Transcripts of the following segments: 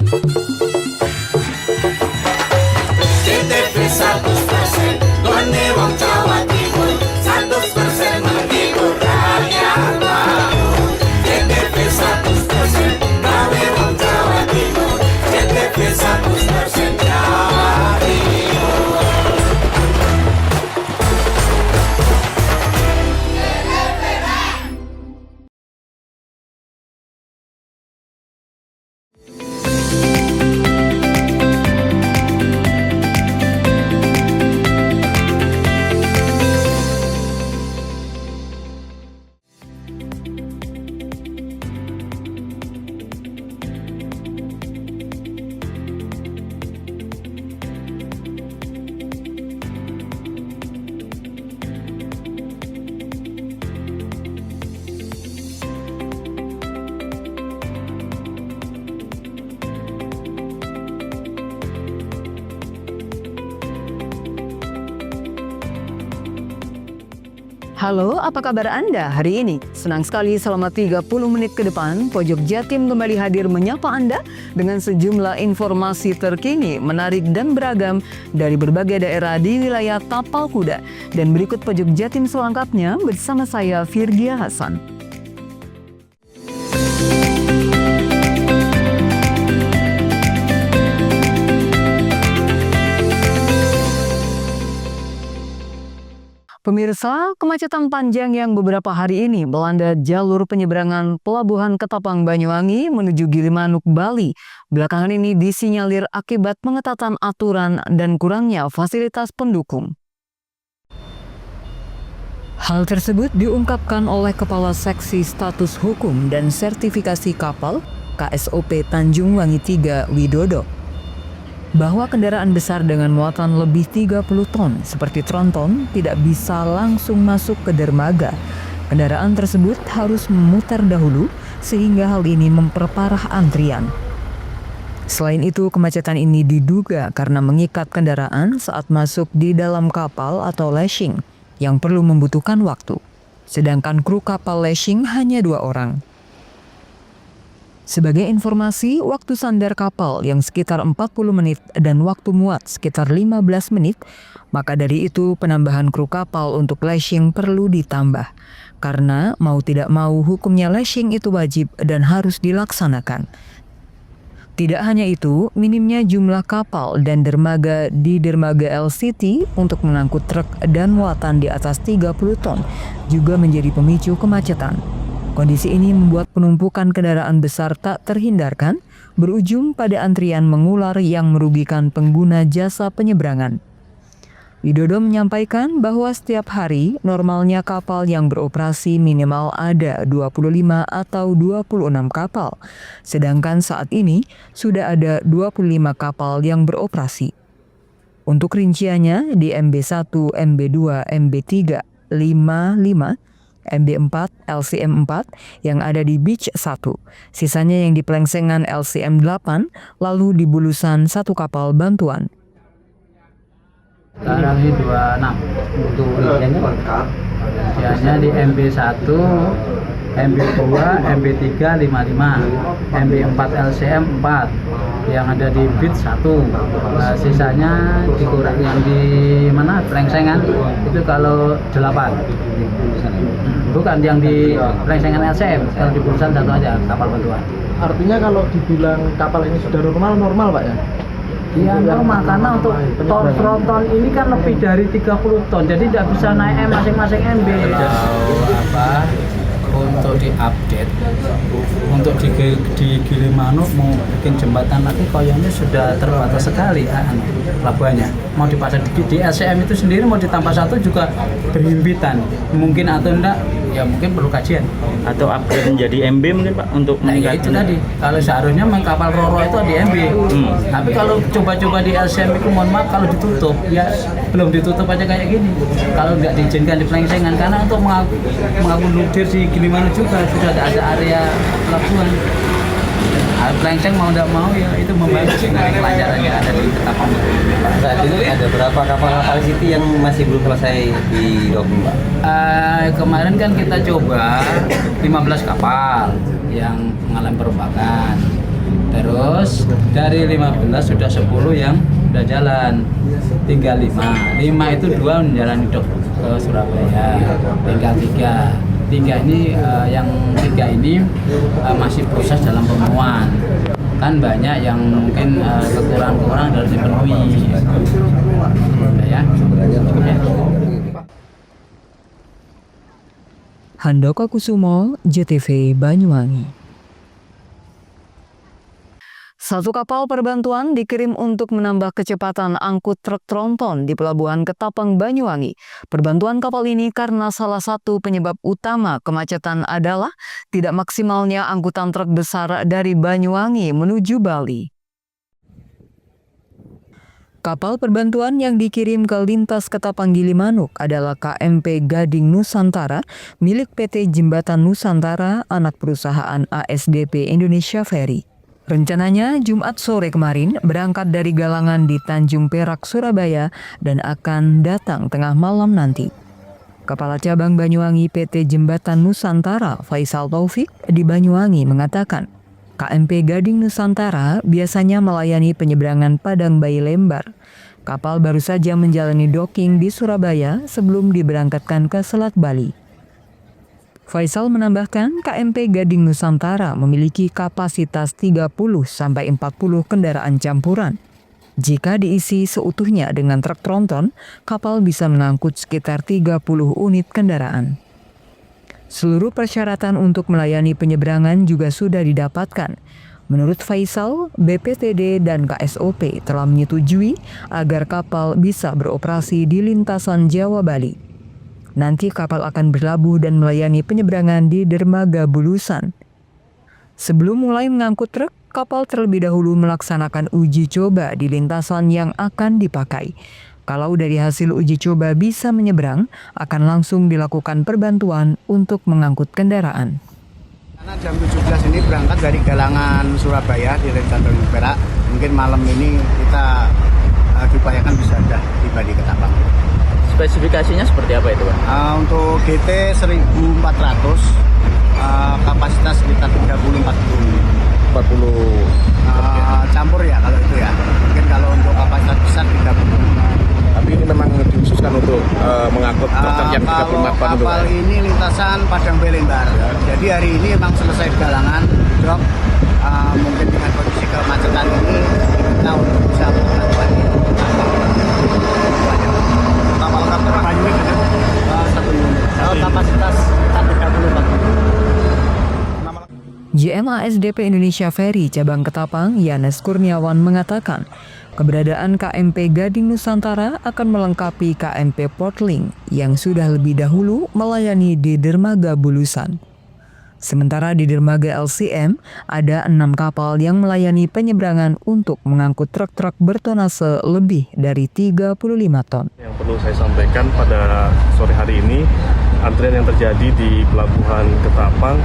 CTP 100%, Gone Wong Jawa Timur, 100% menghibur rakyat baru. CTP 100%, Gawe Wong Jawa Timur, CTP 100% Jawa Timur. Halo, apa kabar Anda hari ini? Senang sekali selama 30 menit ke depan, Pojok Jatim kembali hadir menyapa Anda dengan sejumlah informasi terkini, menarik dan beragam dari berbagai daerah di wilayah Tapal Kuda. Dan berikut Pojok Jatim selengkapnya bersama saya Virgia Hasan. Pemirsa, kemacetan panjang yang beberapa hari ini melanda jalur penyeberangan Pelabuhan Ketapang Banyuwangi menuju Gilimanuk, Bali. Belakangan ini disinyalir akibat pengetatan aturan dan kurangnya fasilitas pendukung. Hal tersebut diungkapkan oleh Kepala Seksi Status Hukum dan Sertifikasi Kapal KSOP Tanjung Wangi 3 Widodo, bahwa kendaraan besar dengan muatan lebih 30 ton seperti tronton tidak bisa langsung masuk ke dermaga. Kendaraan tersebut harus memutar dahulu sehingga hal ini memperparah antrian. Selain itu, kemacetan ini diduga karena mengikat kendaraan saat masuk di dalam kapal atau lashing yang perlu membutuhkan waktu. Sedangkan kru kapal lashing hanya 2 orang. Sebagai informasi, waktu sandar kapal yang sekitar 40 menit dan waktu muat sekitar 15 menit, maka dari itu penambahan kru kapal untuk lashing perlu ditambah. Karena mau tidak mau hukumnya lashing itu wajib dan harus dilaksanakan. Tidak hanya itu, minimnya jumlah kapal dan dermaga di dermaga LCT untuk mengangkut truk dan muatan di atas 30 ton juga menjadi pemicu kemacetan. Kondisi ini membuat penumpukan kendaraan besar tak terhindarkan, berujung pada antrian mengular yang merugikan pengguna jasa penyeberangan. Widodo menyampaikan bahwa setiap hari normalnya kapal yang beroperasi minimal ada 25 atau 26 kapal, sedangkan saat ini sudah ada 25 kapal yang beroperasi. Untuk rinciannya di MB1, MB2, MB3, 55, MB4, LCM4 yang ada di Beach 1, sisanya yang di Pelengsengan LCM8, lalu di Bulusan 1 kapal bantuan. Sekarang ini 26 untuk rinciannya di MB1, MB2, MB3 55, MB4 LCM 4 yang ada di Beach 1. Nah, sisanya dikurang yang di mana Pelengsengan itu kalau 8. Bukan yang di Pelengsengan LCM, kalau di Bulusan 1 aja kapal bantuan. Artinya kalau dibilang kapal ini sudah normal Pak ya? Iya normal, karena untuk tronton ini kan lebih dari 30 ton, jadi tidak bisa naik masing-masing MB. Untuk diupdate, untuk di Gilimanuk mau bikin jembatan lagi koyonnya sudah terbatas sekali pelabuhannya. Mau dipasang di LCM itu sendiri mau ditambah 1 juga berhimpitan, mungkin atau enggak ya mungkin perlu kajian. Atau upgrade menjadi MB mungkin Pak untuk meningkat. Itu tadi, kalau seharusnya kapal Roro itu di MB. Tapi kalau coba-coba di LCM itu mohon maaf kalau ditutup, ya belum ditutup aja kayak gini. Kalau nggak diizinkan di Pelengsengan, karena untuk mengakomodir di Gilimanuk juga sudah ada area pelabuhan. Pelengseng mau tidak mau ya itu membantu dengan kelancaran yang ada di Ketapang. Saat ini ada berapa kapal City yang masih belum selesai di docking Pak? Kemarin kan kita coba 15 kapal yang mengalami perombakan Terus dari 15 sudah 10 yang udah jalan, tinggal 5 itu 2 menjalani ke Surabaya, tinggal 3 ini yang 3 ini masih proses dalam pemenuhan. Kan banyak yang mungkin kekurangan harus dipenuhi ya. Handoko Kusumo, JTV Banyuwangi. Satu kapal perbantuan dikirim untuk menambah kecepatan angkut truk tronton di Pelabuhan Ketapang, Banyuwangi. Perbantuan kapal ini karena salah satu penyebab utama kemacetan adalah tidak maksimalnya angkutan truk besar dari Banyuwangi menuju Bali. Kapal perbantuan yang dikirim ke lintas Ketapang Gilimanuk adalah KMP Gading Nusantara milik PT Jembatan Nusantara, anak perusahaan ASDP Indonesia Ferry. Rencananya Jumat sore kemarin berangkat dari Galangan di Tanjung Perak, Surabaya dan akan datang tengah malam nanti. Kepala Cabang Banyuwangi PT Jembatan Nusantara Faisal Taufik di Banyuwangi mengatakan, KMP Gading Nusantara biasanya melayani penyeberangan Padang Bayi Lembar. Kapal baru saja menjalani docking di Surabaya sebelum diberangkatkan ke Selat Bali. Faisal menambahkan KMP Gading Nusantara memiliki kapasitas 30-40 kendaraan campuran. Jika diisi seutuhnya dengan truk tronton, kapal bisa mengangkut sekitar 30 unit kendaraan. Seluruh persyaratan untuk melayani penyeberangan juga sudah didapatkan. Menurut Faisal, BPTD dan KSOP telah menyetujui agar kapal bisa beroperasi di lintasan Jawa-Bali. Nanti kapal akan berlabuh dan melayani penyeberangan di Dermaga Bulusan. Sebelum mulai mengangkut truk, kapal terlebih dahulu melaksanakan uji coba di lintasan yang akan dipakai. Kalau dari hasil uji coba bisa menyeberang, akan langsung dilakukan perbantuan untuk mengangkut kendaraan. Karena jam 17 ini berangkat dari Galangan Surabaya di Tanjung Perak. Mungkin malam ini kita diupayakan bisa sudah tiba di Ketapang. Spesifikasinya seperti apa itu, Pak? Untuk GT 1400, kapasitas sekitar 30-40. Campur ya kalau itu ya. Mungkin kalau untuk kapasitas besar 30. Tapi ini memang dikhususkan untuk mengangkut truk yang 34 ton. Kapal ini lintasan Padang Bayi Lembar. Jadi hari ini memang selesai di Galangan, Dok. Mungkin dengan kondisi kemacetan ini kita untuk bisa melakukan kapal Banyuwangi dengan satu unit. Kapasitas 34. JMASDP Indonesia Ferry Cabang Ketapang, Yanes Kurniawan mengatakan, keberadaan KMP Gading Nusantara akan melengkapi KMP Portlink yang sudah lebih dahulu melayani di Dermaga Bulusan. Sementara di Dermaga LCM, ada 6 kapal yang melayani penyeberangan untuk mengangkut truk-truk bertonase lebih dari 35 ton. Yang perlu saya sampaikan pada sore hari ini, antrian yang terjadi di Pelabuhan Ketapang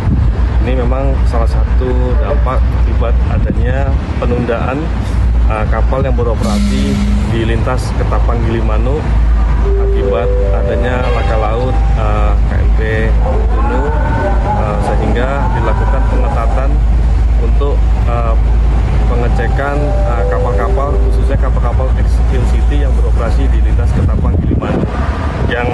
ini memang salah satu dampak akibat adanya penundaan kapal yang beroperasi di lintas Ketapang Gilimanuk akibat adanya laka laut KMP Tunu, sehingga dilakukan pengetatan untuk pengecekan kapal-kapal, khususnya kapal-kapal XLCT yang beroperasi di lintas Ketapang Gilimanuk yang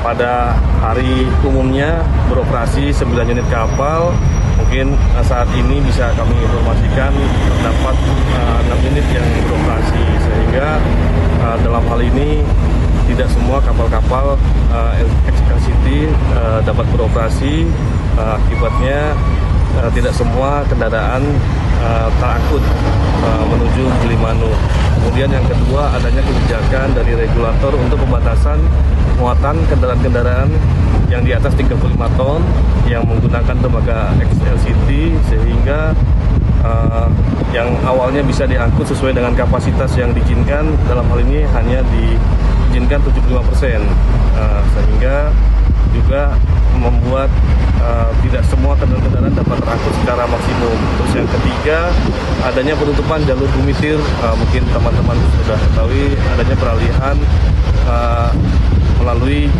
pada hari umumnya beroperasi 9 unit kapal. Mungkin saat ini bisa kami informasikan terdapat 6 unit yang beroperasi, sehingga dalam hal ini tidak semua kapal-kapal XLCT dapat beroperasi. Akibatnya tidak semua kendaraan terangkut menuju Gilimanuk. Kemudian yang kedua, adanya kebijakan dari regulator untuk pembatasan muatan kendaraan-kendaraan yang di atas 35 ton yang menggunakan dermaga XLCT, sehingga yang awalnya bisa diangkut sesuai dengan kapasitas yang diizinkan, dalam hal ini hanya diizinkan 75%, sehingga juga membuat tidak semua kendaraan dapat terangkut secara maksimum. Terus yang ketiga, adanya penutupan jalur Bumitir. Mungkin teman-teman sudah ketahui adanya peralihan melalui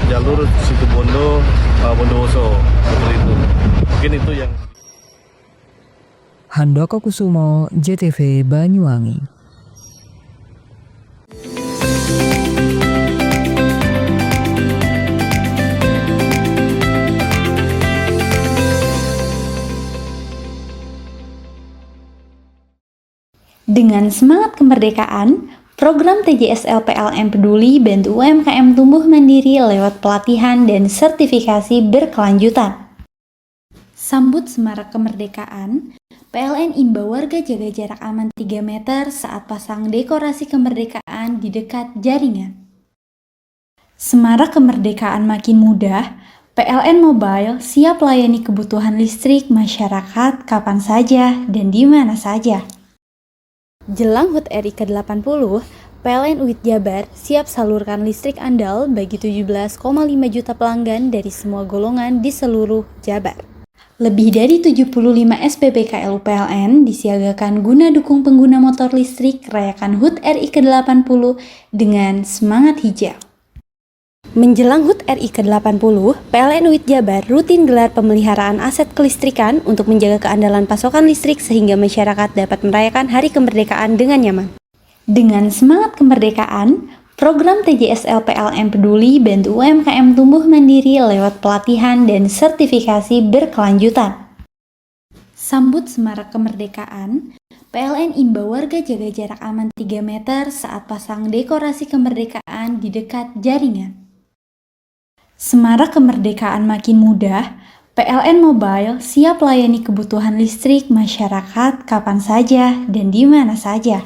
jalur Situbondo, Bondowoso, seperti itu. Mungkin itu yang Handoko Kusumo, JTV Banyuwangi. Dengan semangat kemerdekaan, program TJSL PLN Peduli bantu UMKM tumbuh mandiri lewat pelatihan dan sertifikasi berkelanjutan. Sambut Semarak Kemerdekaan, PLN imbau warga jaga jarak aman 3 meter saat pasang dekorasi kemerdekaan di dekat jaringan. Semarak kemerdekaan makin mudah, PLN Mobile siap layani kebutuhan listrik masyarakat kapan saja dan di mana saja. Jelang HUT RI ke-80, PLN UIT Jabar siap salurkan listrik andal bagi 17,5 juta pelanggan dari semua golongan di seluruh Jabar. Lebih dari 75 SPBKLU PLN disiagakan guna dukung pengguna motor listrik rayakan HUT RI ke-80 dengan semangat hijau. Menjelang HUT RI ke-80, PLN UIT Jabar rutin gelar pemeliharaan aset kelistrikan untuk menjaga keandalan pasokan listrik sehingga masyarakat dapat merayakan Hari Kemerdekaan dengan nyaman. Dengan semangat kemerdekaan, program TJSL PLN Peduli bantu UMKM tumbuh mandiri lewat pelatihan dan sertifikasi berkelanjutan. Sambut Semarak Kemerdekaan, PLN imbau warga jaga jarak aman 3 meter saat pasang dekorasi kemerdekaan di dekat jaringan. Semarak kemerdekaan makin mudah, PLN Mobile siap layani kebutuhan listrik masyarakat kapan saja dan di mana saja.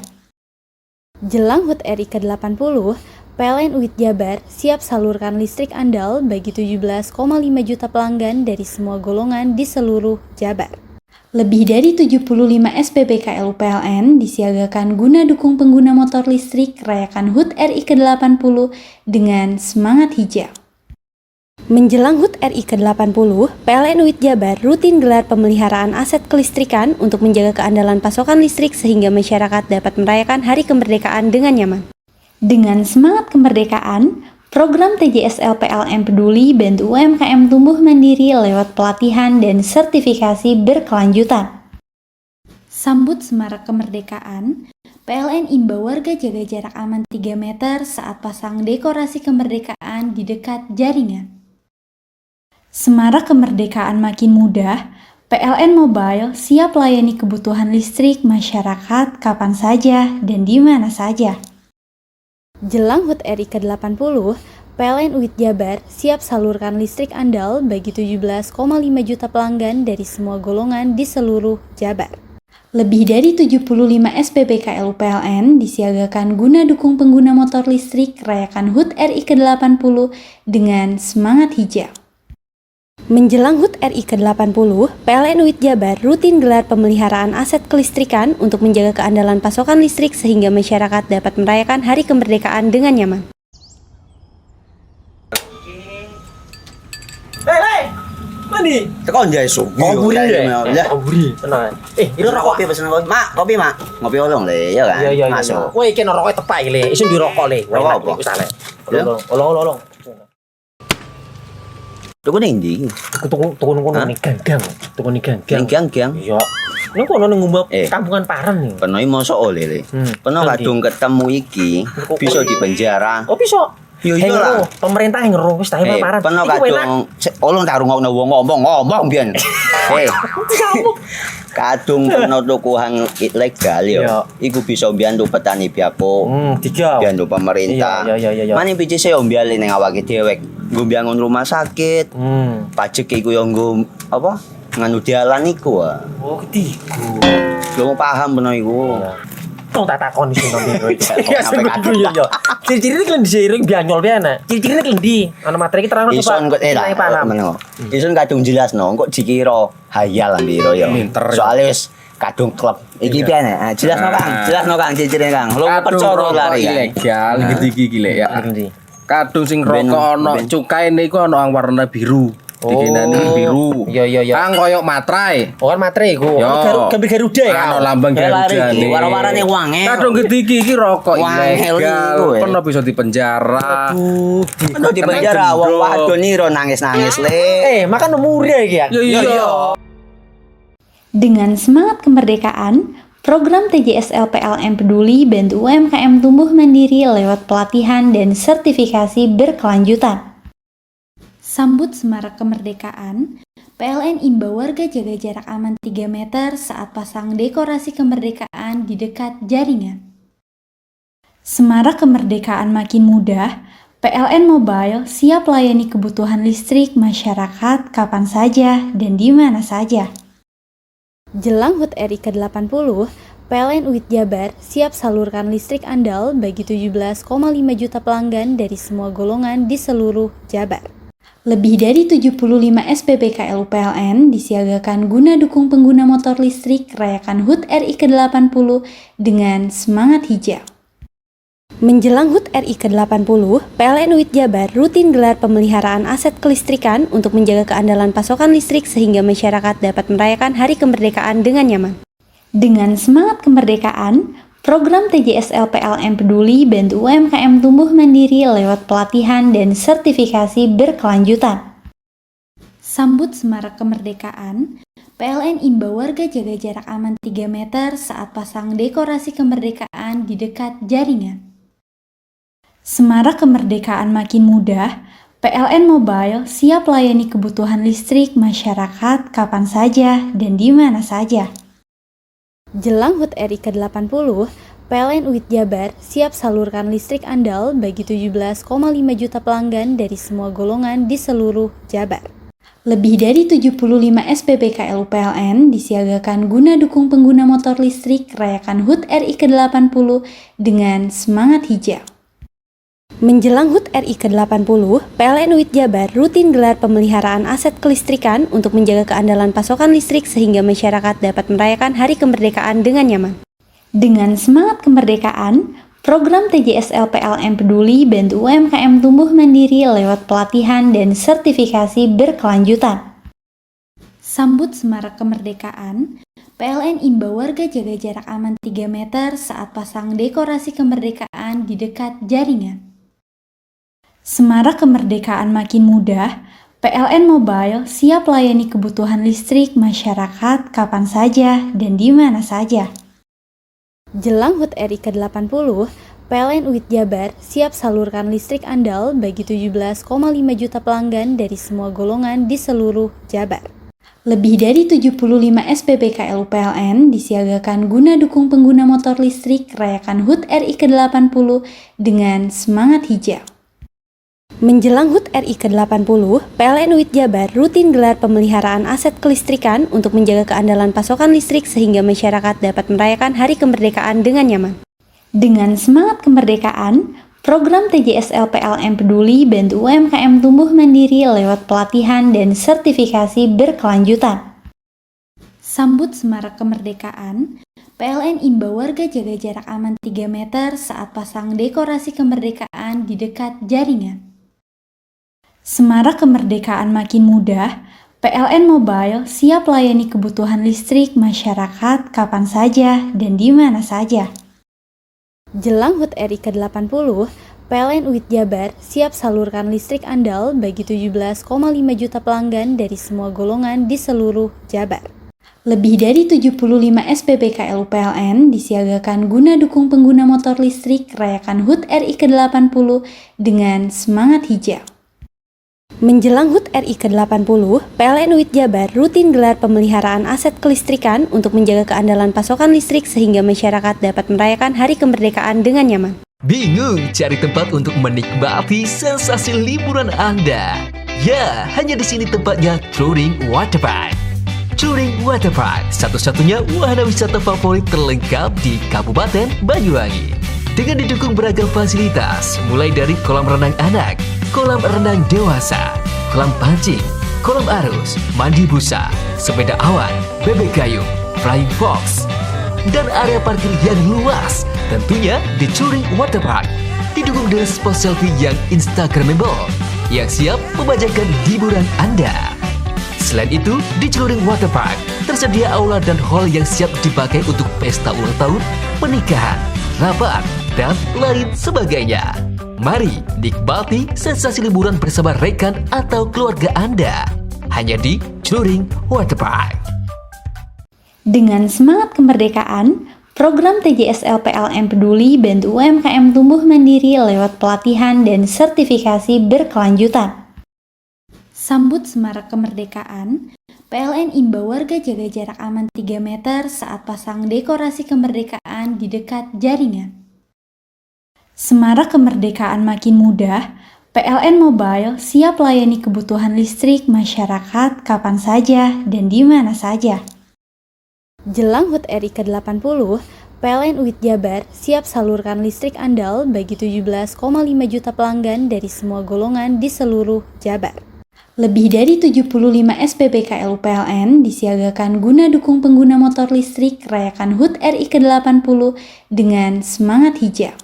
Jelang HUT RI ke-80, PLN UIT Jabar siap salurkan listrik andal bagi 17,5 juta pelanggan dari semua golongan di seluruh Jabar. Lebih dari 75 SPBKLU PLN disiagakan guna dukung pengguna motor listrik rayakan HUT RI ke-80 dengan semangat hijau. Menjelang HUT RI ke-80, PLN UIT Jabar rutin gelar pemeliharaan aset kelistrikan untuk menjaga keandalan pasokan listrik sehingga masyarakat dapat merayakan Hari Kemerdekaan dengan nyaman. Dengan semangat kemerdekaan, program TJSL PLN Peduli bantu UMKM tumbuh mandiri lewat pelatihan dan sertifikasi berkelanjutan. Sambut Semarak Kemerdekaan, PLN imbau warga jaga jarak aman 3 meter saat pasang dekorasi kemerdekaan di dekat jaringan. Semarak kemerdekaan makin mudah, PLN Mobile siap layani kebutuhan listrik masyarakat kapan saja dan di mana saja. Jelang HUT RI ke-80, PLN UIT Jabar siap salurkan listrik andal bagi 17,5 juta pelanggan dari semua golongan di seluruh Jabar. Lebih dari 75 SPBKLU PLN disiagakan guna dukung pengguna motor listrik rayakan HUT RI ke-80 dengan semangat hijau. Menjelang HUT RI ke-80, PLN UIT Jabar rutin gelar pemeliharaan aset kelistrikan untuk menjaga keandalan pasokan listrik sehingga masyarakat dapat merayakan Hari Kemerdekaan dengan nyaman. Mandi. Tekan jaya su. Ngoburi ya. Ngoburi. Tenang. Ini rokok pesen kopi. Mak, kopi, Mak. Ngopi olong le, ya kan? Iya. Masuk. Woi, iki rokok tepak iki le. Isin dirokok le. Rokok apa? Wis ale. Olong. Tuku ning ndi? Tuku ning gang. Tuku ning gang. Gang. Iya. Ning kono ning ngumbat kampungan Paren nih. Penoi mosok oleh le. Peno kadung ketemu iki bisa dipenjara. Oh bisa. Yo iya lah. Pemerintah yang ngeru wis ta Paren. Peno kadung olong tak rungokno wong ngomong biyen. Kadung peno tukuhan ilegal yo. Iku bisa mbiyantu petani biapo. Mbiyantu pemerintah. Iya. Mane picise yo mbiali ning awake dhewek. Nggo mbiangun rumah sakit. Pajak iku yo nggo apa? Nganu dalan iku. Oh, ketiku. Lu paham peno iku. Tong tak takon iso nang ndi. Ya yo. Ciri-ciri iki diseiring bianyol piye ana. Ciri-ciri klendi. Ana materi iki terang coba. Ison kok paham. Ison kadung jelasno, kok dikira hayal ambiro yo. Soale wis kadung klub. Iki piye nek? Jelasno Kang ciri-cirine Kang. Lu percaya lari. Ilegal iki lek ya. Kadung sing rokok ana cukae niku ana warna biru. Dikenani biru. Iya. Kang koyo matrai. Oh kan materi iku. Gambar Garuda ya. Ana lambang Garuda. Wara-warane wange. Kadung gedhi iki rokok ilegal. Pernah bisa dipenjara. Pernah dipenjara wong wadon iro nangis-nangis le. Makan umure iki ya. Iya. Dengan semangat kemerdekaan, program TJSL PLN Peduli bantu UMKM tumbuh mandiri lewat pelatihan dan sertifikasi berkelanjutan. Sambut semarak kemerdekaan, PLN imbau warga jaga jarak aman 3 meter saat pasang dekorasi kemerdekaan di dekat jaringan. Semarak kemerdekaan makin mudah, PLN Mobile siap layani kebutuhan listrik masyarakat kapan saja dan di mana saja. Jelang HUT RI ke-80, PLN UIT Jabar siap salurkan listrik andal bagi 17,5 juta pelanggan dari semua golongan di seluruh Jabar. Lebih dari 75 SPBKL PLN disiagakan guna dukung pengguna motor listrik rayakan HUT RI ke-80 dengan semangat hijau. Menjelang HUT RI ke-80, PLN UIT Jabar rutin gelar pemeliharaan aset kelistrikan untuk menjaga keandalan pasokan listrik sehingga masyarakat dapat merayakan Hari Kemerdekaan dengan nyaman. Dengan semangat kemerdekaan, program TJSL PLN Peduli bantu UMKM tumbuh mandiri lewat pelatihan dan sertifikasi berkelanjutan. Sambut semarak kemerdekaan, PLN imbau warga jaga jarak aman 3 meter saat pasang dekorasi kemerdekaan di dekat jaringan. Semarak kemerdekaan makin mudah, PLN Mobile siap layani kebutuhan listrik masyarakat kapan saja dan di mana saja. Jelang HUT RI ke-80, PLN UIT Jabar siap salurkan listrik andal bagi 17,5 juta pelanggan dari semua golongan di seluruh Jabar. Lebih dari 75 SPBKL PLN disiagakan guna dukung pengguna motor listrik rayakan HUT RI ke-80 dengan semangat hijau. Menjelang HUT RI ke-80, PLN UIT Jabar rutin gelar pemeliharaan aset kelistrikan untuk menjaga keandalan pasokan listrik sehingga masyarakat dapat merayakan Hari Kemerdekaan dengan nyaman. Dengan semangat kemerdekaan, program TJSL PLN Peduli bantu UMKM tumbuh mandiri lewat pelatihan dan sertifikasi berkelanjutan. Sambut semarak kemerdekaan, PLN imbau warga jaga jarak aman 3 meter saat pasang dekorasi kemerdekaan di dekat jaringan. Semarak kemerdekaan makin mudah, PLN Mobile siap layani kebutuhan listrik masyarakat kapan saja dan di mana saja. Jelang HUT RI ke-80, PLN UIT Jabar siap salurkan listrik andal bagi 17,5 juta pelanggan dari semua golongan di seluruh Jabar. Lebih dari 75 SPBKL PLN disiagakan guna dukung pengguna motor listrik rayakan HUT RI ke-80 dengan semangat hijau. Menjelang HUT RI ke-80, PLN UIT Jabar rutin gelar pemeliharaan aset kelistrikan untuk menjaga keandalan pasokan listrik sehingga masyarakat dapat merayakan Hari Kemerdekaan dengan nyaman. Dengan semangat kemerdekaan, program TJSL PLN Peduli bantu UMKM tumbuh mandiri lewat pelatihan dan sertifikasi berkelanjutan. Sambut semarak kemerdekaan, PLN imbau warga jaga jarak aman 3 meter saat pasang dekorasi kemerdekaan di dekat jaringan. Semarak kemerdekaan makin mudah, PLN Mobile siap layani kebutuhan listrik masyarakat kapan saja dan di mana saja. Jelang HUT RI ke-80, PLN UIT Jabar siap salurkan listrik andal bagi 17,5 juta pelanggan dari semua golongan di seluruh Jabar. Lebih dari 75 SPBKL PLN disiagakan guna dukung pengguna motor listrik rayakan HUT RI ke-80 dengan semangat hijau. Menjelang HUT RI ke-80, PLN UIT Jabar rutin gelar pemeliharaan aset kelistrikan untuk menjaga keandalan pasokan listrik sehingga masyarakat dapat merayakan Hari Kemerdekaan dengan nyaman. Bingung cari tempat untuk menikmati sensasi liburan Anda? Ya, hanya di sini tempatnya Touring Waterpark. Touring Waterpark, satu-satunya wahana wisata favorit terlengkap di Kabupaten Banyuwangi. Dengan didukung beragam fasilitas, mulai dari kolam renang anak, kolam renang dewasa, kolam pancing, kolam arus, mandi busa, sepeda awan, bebek kayu, flying fox, dan area parkir yang luas. Tentunya di Touring Waterpark didukung dengan spot selfie yang instagramable yang siap membajakan hiburan Anda. Selain itu, di Touring Waterpark tersedia aula dan hall yang siap dipakai untuk pesta ulang tahun, pernikahan, rapat, dan lain sebagainya. Mari nikmati sensasi liburan bersama rekan atau keluarga Anda hanya di Touring Waterpark. Dengan semangat kemerdekaan, program TJSL PLN Peduli bantu UMKM tumbuh mandiri lewat pelatihan dan sertifikasi berkelanjutan. Sambut Semarak Kemerdekaan, PLN imbau warga jaga jarak aman 3 meter saat pasang dekorasi kemerdekaan di dekat jaringan. Semarak kemerdekaan makin mudah, PLN Mobile siap layani kebutuhan listrik masyarakat kapan saja dan di mana saja. Jelang HUT RI ke-80, PLN UIT Jabar siap salurkan listrik andal bagi 17,5 juta pelanggan dari semua golongan di seluruh Jabar. Lebih dari 75 SPBKL PLN disiagakan guna dukung pengguna motor listrik rayakan HUT RI ke-80 dengan semangat hijau.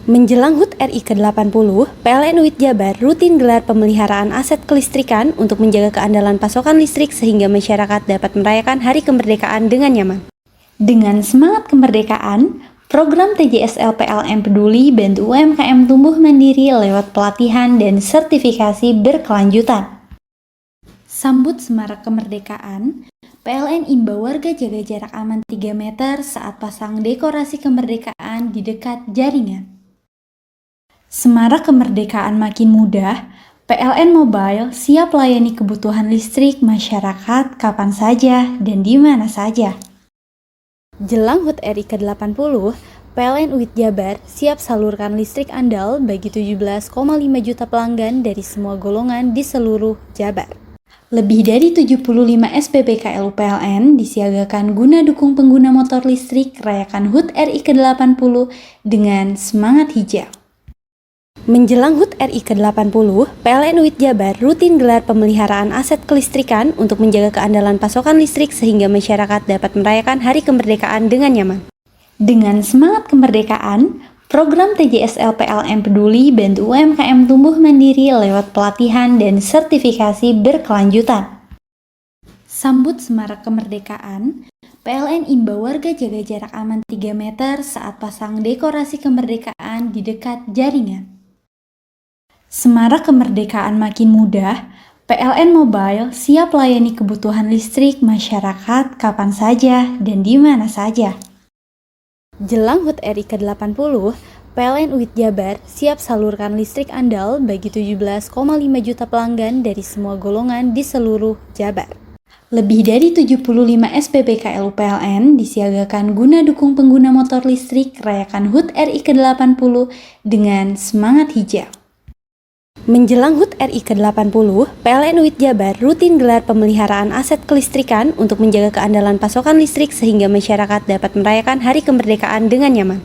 Menjelang HUT RI ke-80, PLN UIT Jabar rutin gelar pemeliharaan aset kelistrikan untuk menjaga keandalan pasokan listrik sehingga masyarakat dapat merayakan Hari Kemerdekaan dengan nyaman. Dengan semangat kemerdekaan, program TJSL PLN Peduli bantu UMKM tumbuh mandiri lewat pelatihan dan sertifikasi berkelanjutan. Sambut Semarak Kemerdekaan, PLN imbau warga jaga jarak aman 3 meter saat pasang dekorasi kemerdekaan di dekat jaringan. Semarak kemerdekaan makin mudah, PLN Mobile siap layani kebutuhan listrik masyarakat kapan saja dan di mana saja. Jelang HUT RI ke-80, PLN UIT Jabar siap salurkan listrik andal bagi 17,5 juta pelanggan dari semua golongan di seluruh Jabar. Lebih dari 75 SPBKL PLN disiagakan guna dukung pengguna motor listrik rayakan HUT RI ke-80 dengan semangat hijau. Menjelang HUT RI ke-80, PLN UIT Jabar rutin gelar pemeliharaan aset kelistrikan untuk menjaga keandalan pasokan listrik sehingga masyarakat dapat merayakan Hari Kemerdekaan dengan nyaman. Dengan semangat kemerdekaan, program TJSL PLN Peduli bantu UMKM tumbuh mandiri lewat pelatihan dan sertifikasi berkelanjutan. Sambut Semarak Kemerdekaan, PLN imbau warga jaga jarak aman 3 meter saat pasang dekorasi kemerdekaan di dekat jaringan. Semarak kemerdekaan makin mudah, PLN Mobile siap layani kebutuhan listrik masyarakat kapan saja dan di mana saja. Jelang HUT RI ke-80, PLN UIT Jabar siap salurkan listrik andal bagi 17,5 juta pelanggan dari semua golongan di seluruh Jabar. Lebih dari 75 SPBKL PLN disiagakan guna dukung pengguna motor listrik rayakan HUT RI ke-80 dengan semangat hijau. Menjelang HUT RI ke-80, PLN UIT Jabar rutin gelar pemeliharaan aset kelistrikan untuk menjaga keandalan pasokan listrik sehingga masyarakat dapat merayakan Hari Kemerdekaan dengan nyaman.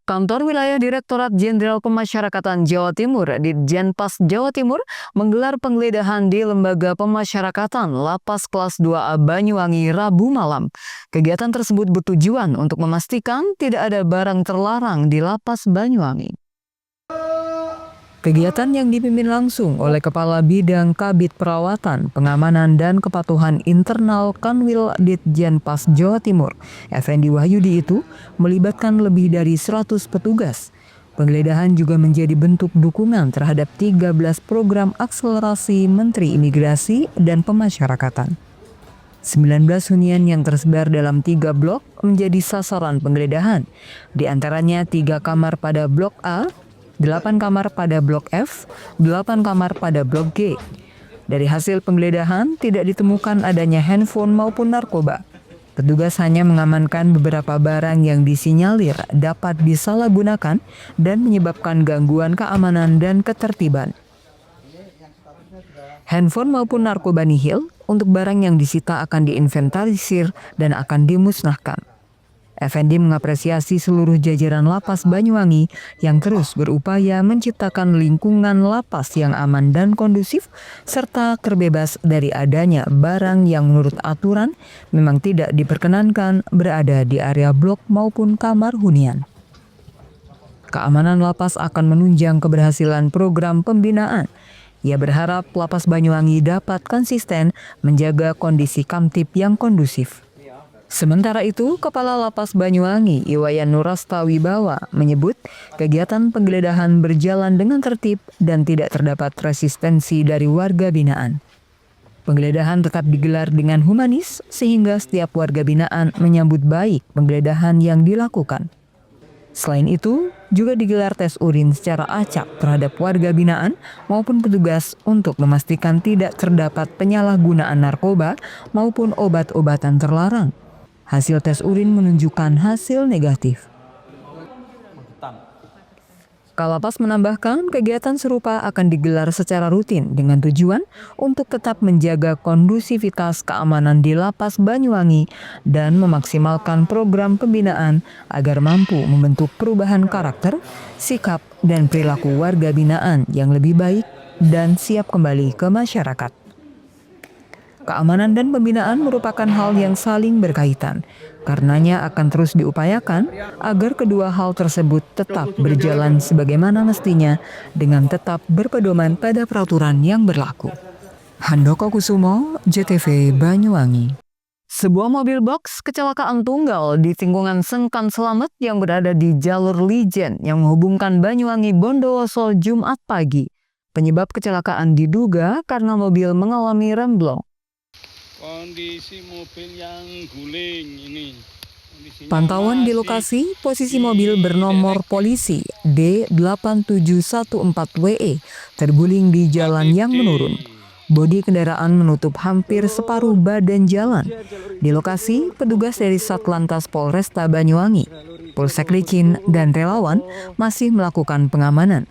Kantor Wilayah Direktorat Jenderal Pemasyarakatan Jawa Timur Ditjenpas Jawa Timur menggelar penggeledahan di Lembaga Pemasyarakatan Lapas Kelas 2A Banyuwangi Rabu malam. Kegiatan tersebut bertujuan untuk memastikan tidak ada barang terlarang di Lapas Banyuwangi. Kegiatan yang dipimpin langsung oleh Kepala Bidang Kabid Perawatan, Pengamanan dan Kepatuhan Internal Kanwil Ditjenpas Jawa Timur, Effendi Wahyudi itu melibatkan lebih dari 100 petugas. Penggeledahan juga menjadi bentuk dukungan terhadap 13 program akselerasi Menteri Imigrasi dan Pemasyarakatan. 19 hunian yang tersebar dalam 3 blok menjadi sasaran penggeledahan, di antaranya 3 kamar pada blok A, 8 kamar pada blok F, 8 kamar pada blok G. Dari hasil penggeledahan tidak ditemukan adanya handphone maupun narkoba. Petugas hanya mengamankan beberapa barang yang disinyalir dapat disalahgunakan dan menyebabkan gangguan keamanan dan ketertiban. Handphone maupun narkoba nihil, untuk barang yang disita akan diinventarisir dan akan dimusnahkan. Effendi mengapresiasi seluruh jajaran Lapas Banyuwangi yang terus berupaya menciptakan lingkungan lapas yang aman dan kondusif serta terbebas dari adanya barang yang menurut aturan memang tidak diperkenankan berada di area blok maupun kamar hunian. Keamanan lapas akan menunjang keberhasilan program pembinaan. Ia berharap Lapas Banyuwangi dapat konsisten menjaga kondisi kamtip yang kondusif. Sementara itu, Kepala Lapas Banyuwangi, Iwayan Nurasta Wibawa, menyebut kegiatan penggeledahan berjalan dengan tertib dan tidak terdapat resistensi dari warga binaan. Penggeledahan tetap digelar dengan humanis sehingga setiap warga binaan menyambut baik penggeledahan yang dilakukan. Selain itu, juga digelar tes urin secara acak terhadap warga binaan maupun petugas untuk memastikan tidak terdapat penyalahgunaan narkoba maupun obat-obatan terlarang. Hasil tes urin menunjukkan hasil negatif. Kalapas menambahkan kegiatan serupa akan digelar secara rutin dengan tujuan untuk tetap menjaga kondusivitas keamanan di Lapas Banyuwangi dan memaksimalkan program pembinaan agar mampu membentuk perubahan karakter, sikap, dan perilaku warga binaan yang lebih baik dan siap kembali ke masyarakat. Keamanan dan pembinaan merupakan hal yang saling berkaitan. Karenanya akan terus diupayakan agar kedua hal tersebut tetap berjalan sebagaimana mestinya dengan tetap berpedoman pada peraturan yang berlaku. Handoko Kusumo, JTV Banyuwangi. Sebuah mobil box kecelakaan tunggal di tikungan Sengkan Slamet yang berada di jalur Lijen yang menghubungkan Banyuwangi Bondowoso Jumat pagi. Penyebab kecelakaan diduga karena mobil mengalami remblong. Kondisi mobil yang guling ini. Pantauan di lokasi, posisi mobil bernomor polisi D8714WE terguling di jalan yang menurun. Bodi kendaraan menutup hampir separuh badan jalan. Di lokasi, petugas dari Satlantas Polresta Banyuwangi, Polsek Licin, dan relawan masih melakukan pengamanan.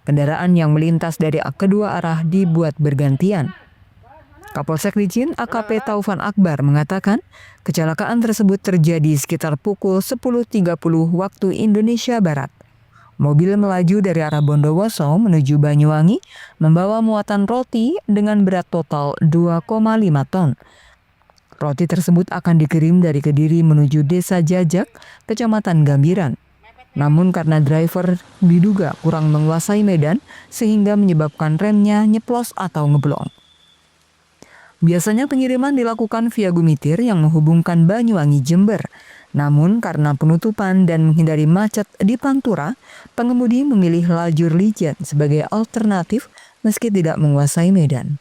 Kendaraan yang melintas dari kedua arah dibuat bergantian. Kapolsek Licin AKP Taufan Akbar mengatakan kecelakaan tersebut terjadi sekitar pukul 10.30 waktu Indonesia Barat. Mobil melaju dari arah Bondowoso menuju Banyuwangi membawa muatan roti dengan berat total 2,5 ton. Roti tersebut akan dikirim dari Kediri menuju Desa Jajak, Kecamatan Gambiran. Namun karena driver diduga kurang menguasai medan sehingga menyebabkan remnya nyeplos atau ngeblong. Biasanya pengiriman dilakukan via Gumitir yang menghubungkan Banyuwangi Jember. Namun karena penutupan dan menghindari macet di Pantura, pengemudi memilih lajur Lijen sebagai alternatif meski tidak menguasai medan.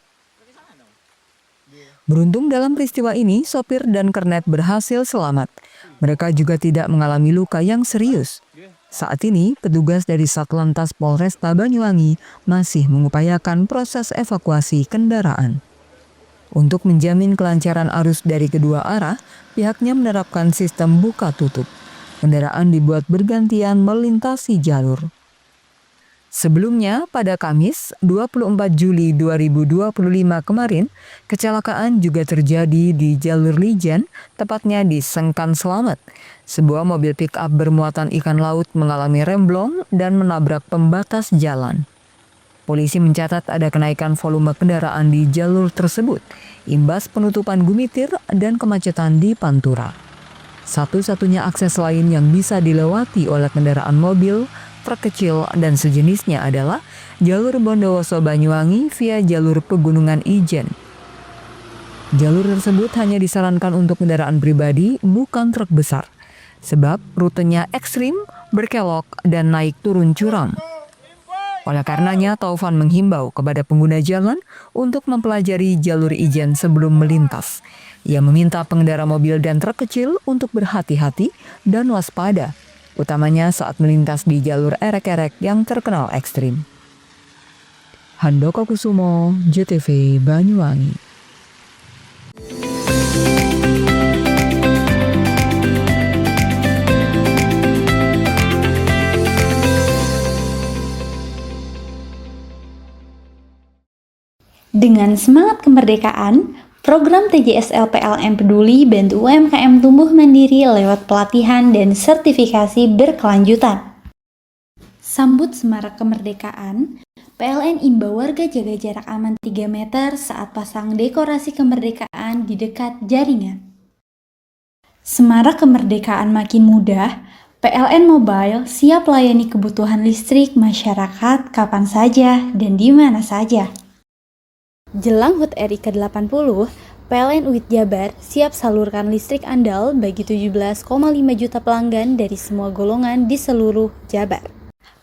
Beruntung dalam peristiwa ini, sopir dan kernet berhasil selamat. Mereka juga tidak mengalami luka yang serius. Saat ini, petugas dari Satlantas Polresta Banyuwangi masih mengupayakan proses evakuasi kendaraan. Untuk menjamin kelancaran arus dari kedua arah, pihaknya menerapkan sistem buka tutup. Kendaraan dibuat bergantian melintasi jalur. Sebelumnya, pada Kamis 24 Juli 2025 kemarin, kecelakaan juga terjadi di jalur Lijen, tepatnya di Sengkan Slamet. Sebuah mobil pick-up bermuatan ikan laut mengalami remblong dan menabrak pembatas jalan. Polisi mencatat ada kenaikan volume kendaraan di jalur tersebut, imbas penutupan Gumitir dan kemacetan di Pantura. Satu-satunya akses lain yang bisa dilewati oleh kendaraan mobil, truk kecil, dan sejenisnya adalah jalur Bondowoso Banyuwangi via jalur Pegunungan Ijen. Jalur tersebut hanya disarankan untuk kendaraan pribadi, bukan truk besar, sebab rutenya ekstrim, berkelok, dan naik turun curam. Oleh karenanya, Taufan menghimbau kepada pengguna jalan untuk mempelajari jalur Ijen sebelum melintas. Ia meminta pengendara mobil dan truk kecil untuk berhati-hati dan waspada, utamanya saat melintas di jalur erek-erek yang terkenal ekstrim. Handoko Kusumo, JTV Banyuwangi. Dengan semangat kemerdekaan, program TJSL PLN Peduli bantu UMKM tumbuh mandiri lewat pelatihan dan sertifikasi berkelanjutan. Sambut semarak kemerdekaan, PLN imbau warga jaga jarak aman 3 meter saat pasang dekorasi kemerdekaan di dekat jaringan. Semarak kemerdekaan makin mudah, PLN Mobile siap layani kebutuhan listrik masyarakat kapan saja dan di mana saja. Jelang HUT RI ke-80, PLN UIT Jabar siap salurkan listrik andal bagi 17,5 juta pelanggan dari semua golongan di seluruh Jabar.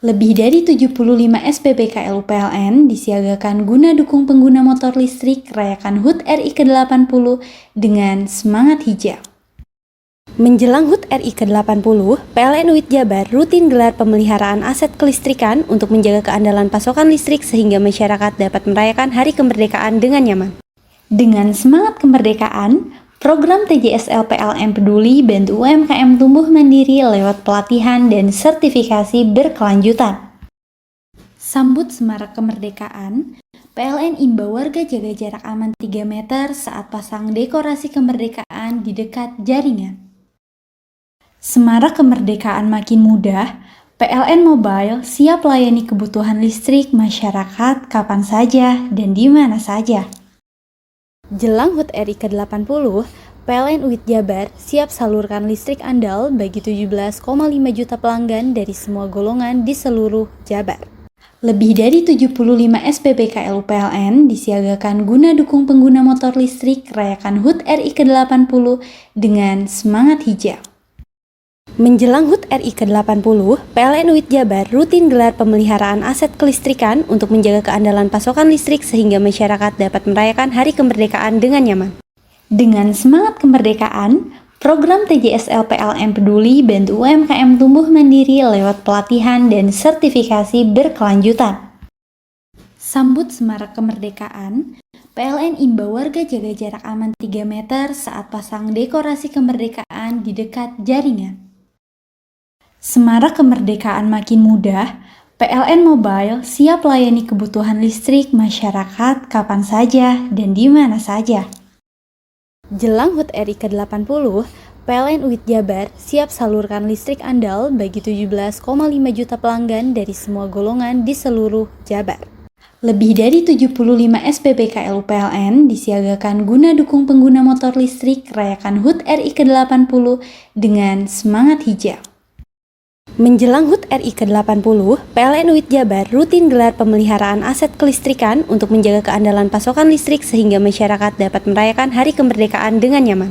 Lebih dari 75 SPBKL PLN disiagakan guna dukung pengguna motor listrik rayakan HUT RI ke-80 dengan semangat hijau. Menjelang HUT RI ke-80, PLN UIT Jabar rutin gelar pemeliharaan aset kelistrikan untuk menjaga keandalan pasokan listrik sehingga masyarakat dapat merayakan Hari Kemerdekaan dengan nyaman. Dengan semangat kemerdekaan, program TJSL PLN Peduli bantu UMKM tumbuh mandiri lewat pelatihan dan sertifikasi berkelanjutan. Sambut semarak kemerdekaan, PLN imbau warga jaga jarak aman 3 meter saat pasang dekorasi kemerdekaan di dekat jaringan. Semarak kemerdekaan makin mudah, PLN Mobile siap layani kebutuhan listrik masyarakat kapan saja dan di mana saja. Jelang HUT RI ke-80, PLN UIT Jabar siap salurkan listrik andal bagi 17,5 juta pelanggan dari semua golongan di seluruh Jabar. Lebih dari 75 SPBKL PLN disiagakan guna dukung pengguna motor listrik rayakan HUT RI ke-80 dengan semangat hijau. Menjelang HUT RI ke-80, PLN UIT Jabar rutin gelar pemeliharaan aset kelistrikan untuk menjaga keandalan pasokan listrik sehingga masyarakat dapat merayakan Hari Kemerdekaan dengan nyaman. Dengan semangat kemerdekaan, program TJSL PLN Peduli bantu UMKM tumbuh mandiri lewat pelatihan dan sertifikasi berkelanjutan. Sambut semarak kemerdekaan, PLN imbau warga jaga jarak aman 3 meter saat pasang dekorasi kemerdekaan di dekat jaringan. Semarak kemerdekaan makin mudah, PLN Mobile siap layani kebutuhan listrik masyarakat kapan saja dan di mana saja. Jelang HUT RI ke-80, PLN UIT Jabar siap salurkan listrik andal bagi 17,5 juta pelanggan dari semua golongan di seluruh Jabar. Lebih dari 75 SPBKL PLN disiagakan guna dukung pengguna motor listrik rayakan HUT RI ke-80 dengan semangat hijau. Menjelang HUT RI ke-80, PLN UIT Jabar rutin gelar pemeliharaan aset kelistrikan untuk menjaga keandalan pasokan listrik sehingga masyarakat dapat merayakan Hari Kemerdekaan dengan nyaman.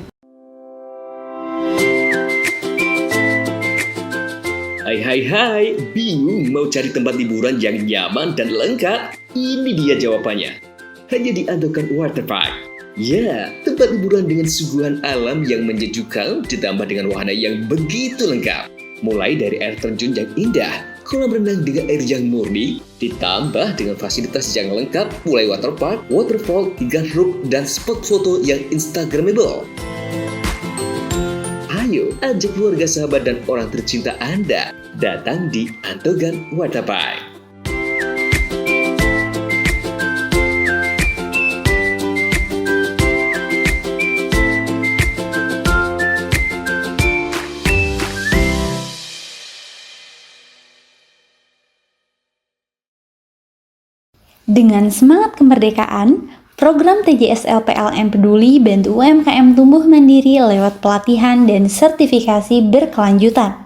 Hai, bingung mau cari tempat liburan yang nyaman dan lengkap? Ini dia jawabannya. Hanya di Andokan Waterpark. Ya, tempat liburan dengan suguhan alam yang menyejukkan ditambah dengan wahana yang begitu lengkap. Mulai dari air terjun yang indah, kolam renang dengan air yang murni, ditambah dengan fasilitas yang lengkap mulai waterpark, waterfall, hingga roof dan spot foto yang instagramable. Ayo, ajak keluarga, sahabat, dan orang tercinta Anda datang di Andokan Waterpark. Dengan semangat kemerdekaan, program TJSL PLN Peduli bantu UMKM tumbuh mandiri lewat pelatihan dan sertifikasi berkelanjutan.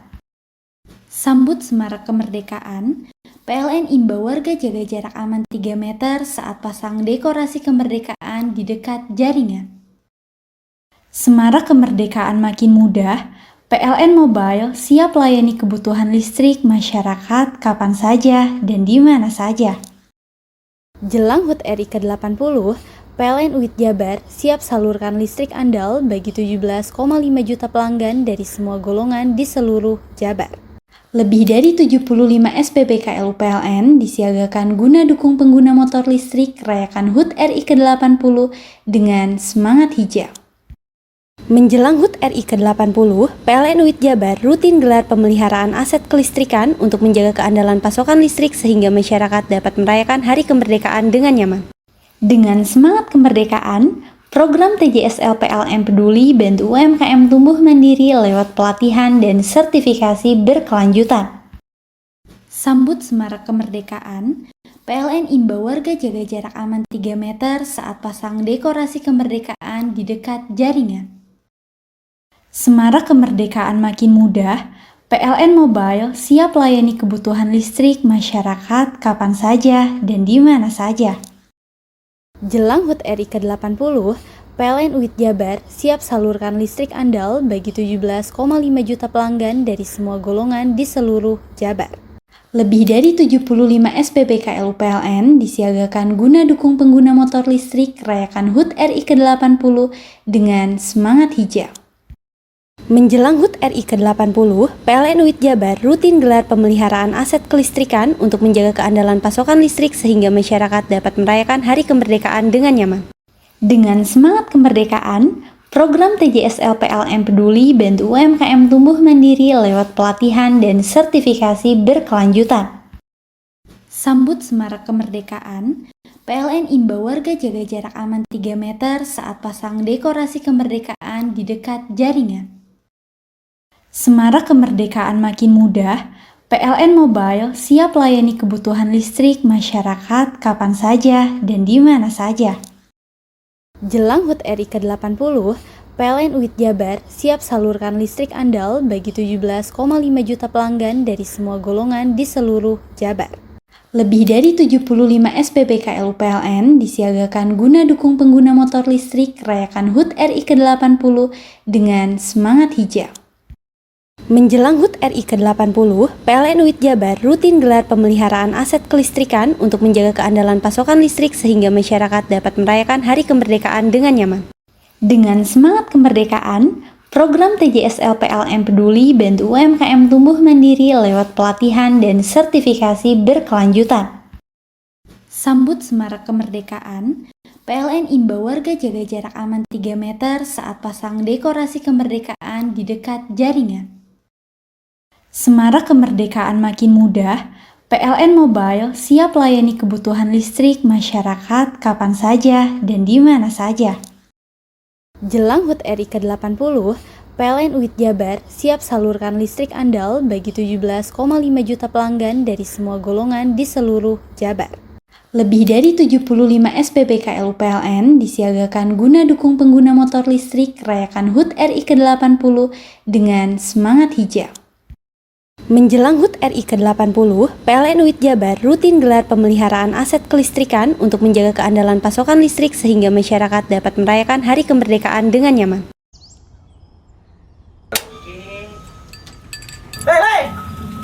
Sambut semarak kemerdekaan, PLN imbau warga jaga jarak aman 3 meter saat pasang dekorasi kemerdekaan di dekat jaringan. Semarak kemerdekaan makin mudah, PLN Mobile siap layani kebutuhan listrik masyarakat kapan saja dan di mana saja. Jelang HUT RI ke-80, PLN UIT Jabar siap salurkan listrik andal bagi 17,5 juta pelanggan dari semua golongan di seluruh Jabar. Lebih dari 75 SPBKL PLN disiagakan guna dukung pengguna motor listrik rayakan HUT RI ke-80 dengan semangat hijau. Menjelang HUT RI ke-80, PLN UIT Jabar rutin gelar pemeliharaan aset kelistrikan untuk menjaga keandalan pasokan listrik sehingga masyarakat dapat merayakan Hari Kemerdekaan dengan nyaman. Dengan semangat kemerdekaan, program TJSL PLN Peduli bantu UMKM tumbuh mandiri lewat pelatihan dan sertifikasi berkelanjutan. Sambut semarak kemerdekaan, PLN imbau warga jaga jarak aman 3 meter saat pasang dekorasi kemerdekaan di dekat jaringan. Semarak kemerdekaan makin mudah, PLN Mobile siap layani kebutuhan listrik masyarakat kapan saja dan di mana saja. Jelang HUT RI ke-80, PLN UIT Jabar siap salurkan listrik andal bagi 17,5 juta pelanggan dari semua golongan di seluruh Jabar. Lebih dari 75 SPBKL PLN disiagakan guna dukung pengguna motor listrik rayakan HUT RI ke-80 dengan semangat hijau. Menjelang HUT RI ke-80, PLN UIT Jabar rutin gelar pemeliharaan aset kelistrikan untuk menjaga keandalan pasokan listrik sehingga masyarakat dapat merayakan Hari Kemerdekaan dengan nyaman. Dengan semangat kemerdekaan, program TJSL PLN Peduli bantu UMKM tumbuh mandiri lewat pelatihan dan sertifikasi berkelanjutan. Sambut semarak kemerdekaan, PLN imbau warga jaga jarak aman 3 meter saat pasang dekorasi kemerdekaan di dekat jaringan. Semarak kemerdekaan makin mudah, PLN Mobile siap layani kebutuhan listrik masyarakat kapan saja dan di mana saja. Jelang HUT RI ke-80, PLN UIT Jabar siap salurkan listrik andal bagi 17,5 juta pelanggan dari semua golongan di seluruh Jabar. Lebih dari 75 SPBKL PLN disiagakan guna dukung pengguna motor listrik rayakan HUT RI ke-80 dengan semangat hijau. Menjelang HUT RI ke-80, PLN UIT Jabar rutin gelar pemeliharaan aset kelistrikan untuk menjaga keandalan pasokan listrik sehingga masyarakat dapat merayakan Hari Kemerdekaan dengan nyaman. Dengan semangat kemerdekaan, program TJSL PLN Peduli bantu UMKM tumbuh mandiri lewat pelatihan dan sertifikasi berkelanjutan. Sambut semarak kemerdekaan, PLN imbau warga jaga jarak aman 3 meter saat pasang dekorasi kemerdekaan di dekat jaringan. Semarak kemerdekaan makin mudah, PLN Mobile siap layani kebutuhan listrik masyarakat kapan saja dan di mana saja. Jelang HUT RI ke-80, PLN UIT Jabar siap salurkan listrik andal bagi 17,5 juta pelanggan dari semua golongan di seluruh Jabar. Lebih dari 75 SPBKL PLN disiagakan guna dukung pengguna motor listrik rayakan HUT RI ke-80 dengan semangat hijau. Menjelang HUT RI ke-80, PLN UIT Jabar rutin gelar pemeliharaan aset kelistrikan untuk menjaga keandalan pasokan listrik sehingga masyarakat dapat merayakan Hari Kemerdekaan dengan nyaman. Hei,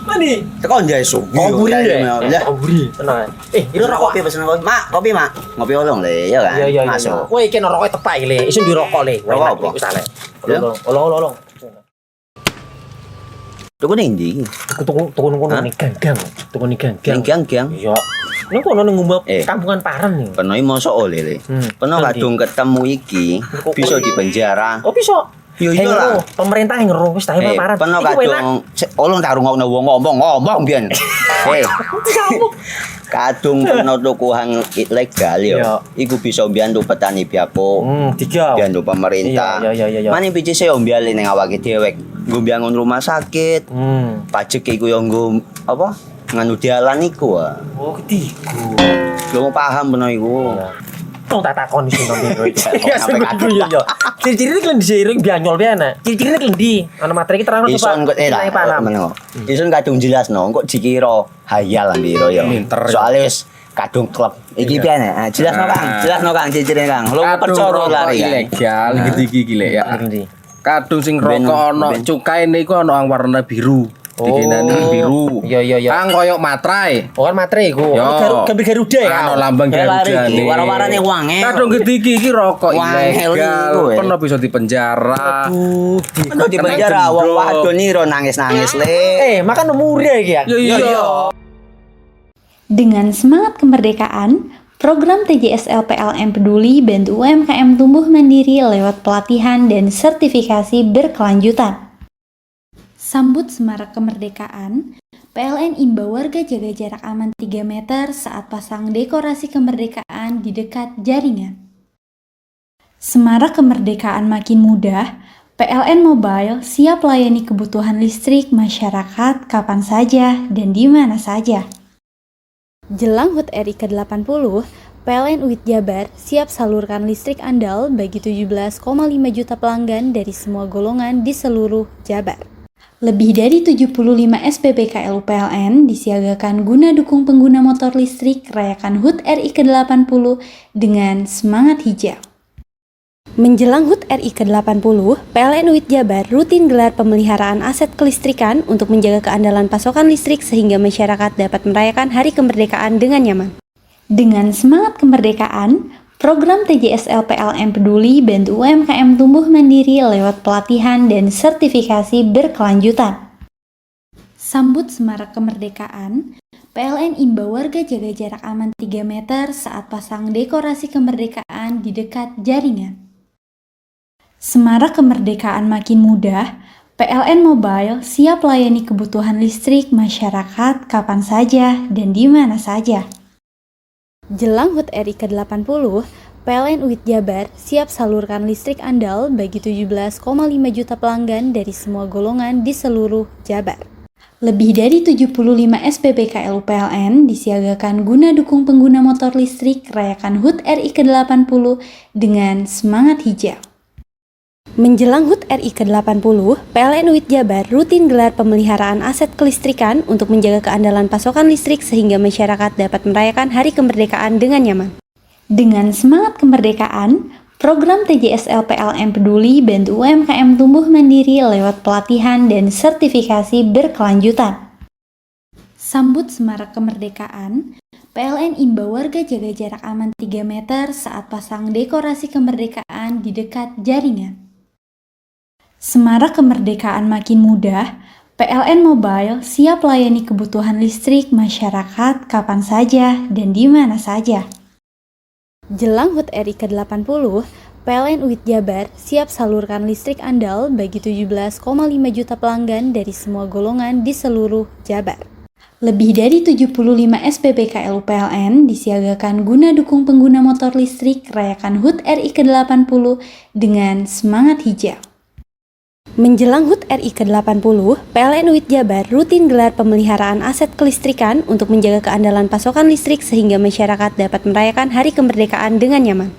mandi. Tekan jaya sugi. Koburi ya. Koburi. Tenang. Ini rokok. Kopi pesen kopi. Mak, kopi mak. Ngopi olong le, ya kan? Iya. Masuk. Woi, iki rokoknya tepak iki le. Isun dirokok le. Rokok apa? Wis ale. Olong. Tuku ning ndi? Tuku ning ganggang. Tuku ning ganggang. Ning gang-gang. Iya. Ning kono ning ngumbat kampungan Paren nih. Penoy mosok oleh le. Peno kadung ketemu iki bisa dipenjara. Oh, bisa. Yo iya lah. Pemerintah yang ngeru wis tahe Paren. Peno kadung olong tak rungokno wong ngomong biyen. Kadung peno tuku hang ilegal yo. Iku bisa mbiyantu petani biapo. Tiga. Mbiyantu pemerintah. Iya. Mane pici se mbiale ning awake dhewe. Nggo mbiyangun rumah sakit. Pajak iku yo nggo apa? Nganu dalan iku. Oh, ketiku. Lu paham peno iku. Tong tak takon sing nang dhewe. Ya sebetul yo. Ciri-ciri iki diseiring bianyol piye ana. Ciri-ciri klendi. Ana materi iki terang Ison kok paham. Ison kadung jelasno kok dikira hayal ambiro yo. Soale wis kadung klub. Iki piye nek? Jelasno Kang ciri-cirine Kang. Lu percaya lari ilegal iki lek ya. Kadung sing rokok ana cukae niku ana warna biru. Dikenani biru. Iya. Kang koyo matrai. Oh kan matrai iku. Gambar Garuda ya. Ana lambang Garuda. Warna-warnane wange. Kadung gede iki rokok ilegal. Pernah bisa dipenjara. Pernah dipenjara wong wadon niro nangis-nangis le. Makan murah iki ya. Iya. Dengan semangat kemerdekaan, program TJSL PLN Peduli bantu UMKM tumbuh mandiri lewat pelatihan dan sertifikasi berkelanjutan. Sambut semarak kemerdekaan, PLN imbau warga jaga jarak aman 3 meter saat pasang dekorasi kemerdekaan di dekat jaringan. Semarak kemerdekaan makin mudah, PLN Mobile siap layani kebutuhan listrik masyarakat kapan saja dan di mana saja. Jelang HUT RI ke-80, PLN UIT Jabar siap salurkan listrik andal bagi 17,5 juta pelanggan dari semua golongan di seluruh Jabar. Lebih dari 75 SPBKL PLN disiagakan guna dukung pengguna motor listrik rayakan HUT RI ke-80 dengan semangat hijau. Menjelang HUT RI ke-80, PLN UIT Jabar rutin gelar pemeliharaan aset kelistrikan untuk menjaga keandalan pasokan listrik sehingga masyarakat dapat merayakan Hari Kemerdekaan dengan nyaman. Dengan semangat kemerdekaan, program TJSL PLN Peduli bantu UMKM tumbuh mandiri lewat pelatihan dan sertifikasi berkelanjutan. Sambut Semarak Kemerdekaan, PLN imbau warga jaga jarak aman 3 meter saat pasang dekorasi kemerdekaan di dekat jaringan. Semarak kemerdekaan makin mudah, PLN Mobile siap layani kebutuhan listrik masyarakat kapan saja dan di mana saja. Jelang HUT RI ke-80, PLN UIT Jabar siap salurkan listrik andal bagi 17,5 juta pelanggan dari semua golongan di seluruh Jabar. Lebih dari 75 SPBKLU PLN disiagakan guna dukung pengguna motor listrik rayakan HUT RI ke-80 dengan semangat hijau. Menjelang HUT RI ke-80, PLN UIT Jabar rutin gelar pemeliharaan aset kelistrikan untuk menjaga keandalan pasokan listrik sehingga masyarakat dapat merayakan Hari Kemerdekaan dengan nyaman. Dengan semangat kemerdekaan, program TJSL PLN Peduli bantu UMKM tumbuh mandiri lewat pelatihan dan sertifikasi berkelanjutan. Sambut Semarak Kemerdekaan, PLN imbau warga jaga jarak aman 3 meter saat pasang dekorasi kemerdekaan di dekat jaringan. Semarak kemerdekaan makin mudah, PLN Mobile siap layani kebutuhan listrik masyarakat kapan saja dan di mana saja. Jelang HUT RI ke-80, PLN UIT Jabar siap salurkan listrik andal bagi 17,5 juta pelanggan dari semua golongan di seluruh Jabar. Lebih dari 75 SPBKLU PLN disiagakan guna dukung pengguna motor listrik rayakan HUT RI ke-80 dengan semangat hijau. Menjelang HUT RI ke-80, PLN UIT Jabar rutin gelar pemeliharaan aset kelistrikan untuk menjaga keandalan pasokan listrik sehingga masyarakat dapat merayakan Hari Kemerdekaan dengan nyaman.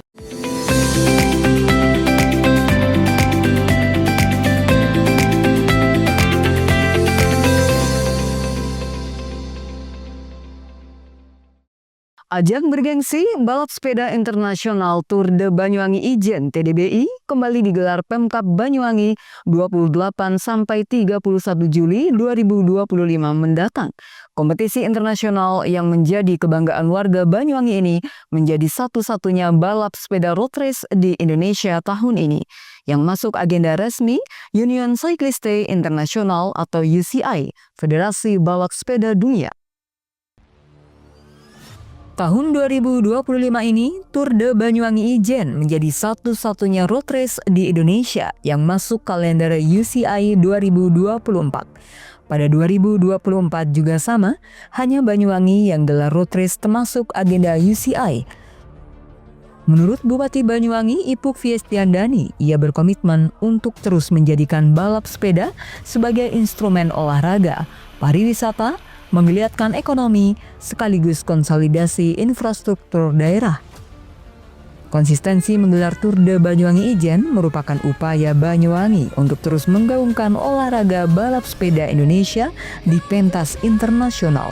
Ajang bergengsi balap sepeda internasional Tour de Banyuwangi Ijen TDBI kembali digelar Pemkab Banyuwangi 28-31 Juli 2025 mendatang. Kompetisi internasional yang menjadi kebanggaan warga Banyuwangi ini menjadi satu-satunya balap sepeda road race di Indonesia tahun ini yang masuk agenda resmi Union Cycliste International atau UCI, Federasi Balap Sepeda Dunia. Tahun 2025 ini, Tour de Banyuwangi Ijen menjadi satu-satunya road race di Indonesia yang masuk kalender UCI 2024. Pada 2024 juga sama, hanya Banyuwangi yang gelar road race termasuk agenda UCI. Menurut Bupati Banyuwangi, Ipuk Fiestiandani, ia berkomitmen untuk terus menjadikan balap sepeda sebagai instrumen olahraga, pariwisata, menggeliatkan ekonomi, sekaligus konsolidasi infrastruktur daerah. Konsistensi menggelar Tour de Banyuwangi Ijen merupakan upaya Banyuwangi untuk terus menggaungkan olahraga balap sepeda Indonesia di pentas internasional.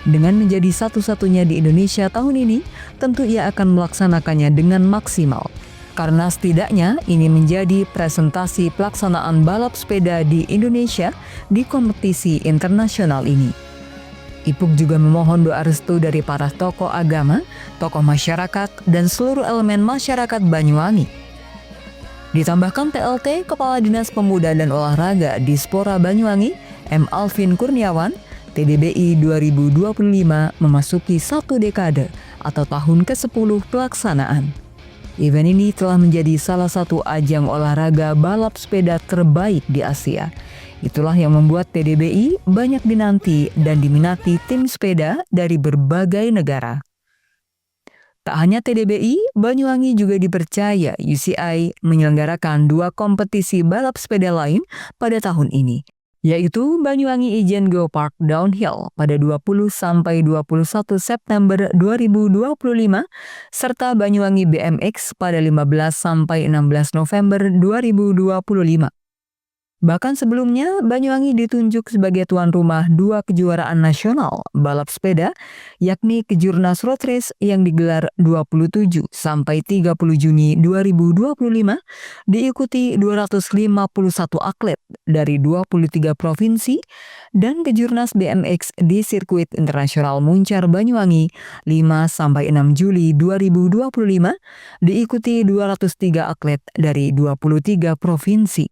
Dengan menjadi satu-satunya di Indonesia tahun ini, tentu ia akan melaksanakannya dengan maksimal. Karena setidaknya ini menjadi presentasi pelaksanaan balap sepeda di Indonesia di kompetisi internasional ini. Ipuk juga memohon doa restu dari para tokoh agama, tokoh masyarakat, dan seluruh elemen masyarakat Banyuwangi. Ditambahkan PLT Kepala Dinas Pemuda dan Olahraga Dispora Banyuwangi, M. Alvin Kurniawan, TDBI 2025 memasuki satu dekade atau tahun ke-10 pelaksanaan. Event ini telah menjadi salah satu ajang olahraga balap sepeda terbaik di Asia. Itulah yang membuat TDBI banyak dinanti dan diminati tim sepeda dari berbagai negara. Tak hanya TDBI, Banyuwangi juga dipercaya UCI menyelenggarakan 2 kompetisi balap sepeda lain pada tahun ini, yaitu Banyuwangi Ijen Geopark Downhill pada 20-21 September 2025 serta Banyuwangi BMX pada 15-16 November 2025. Bahkan sebelumnya, Banyuwangi ditunjuk sebagai tuan rumah 2 kejuaraan nasional balap sepeda, yakni Kejurnas Road Race yang digelar 27 sampai 30 Juni 2025, diikuti 251 atlet dari 23 provinsi, dan Kejurnas BMX di Sirkuit Internasional Muncar Banyuwangi 5 sampai 6 Juli 2025, diikuti 203 atlet dari 23 provinsi.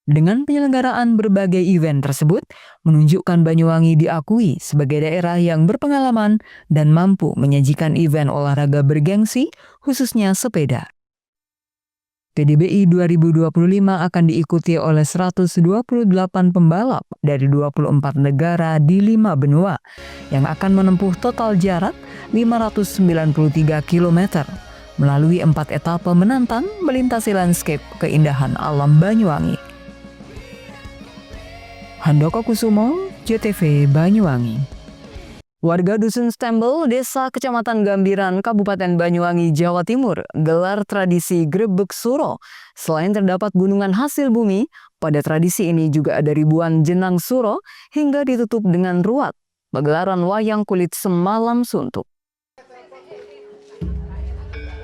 Dengan penyelenggaraan berbagai event tersebut, menunjukkan Banyuwangi diakui sebagai daerah yang berpengalaman dan mampu menyajikan event olahraga bergengsi, khususnya sepeda. PDBI 2025 akan diikuti oleh 128 pembalap dari 24 negara di 5 benua yang akan menempuh total jarak 593 km melalui 4 etapa menantang melintasi landscape keindahan alam Banyuwangi. Handoko Kusumo, JTV Banyuwangi. Warga Dusun Stembel, Desa Kecamatan Gambiran, Kabupaten Banyuwangi, Jawa Timur, gelar tradisi Grebeg Suro. Selain terdapat gunungan hasil bumi, pada tradisi ini juga ada ribuan jenang suro hingga ditutup dengan ruat. Pagelaran wayang kulit semalam suntuk.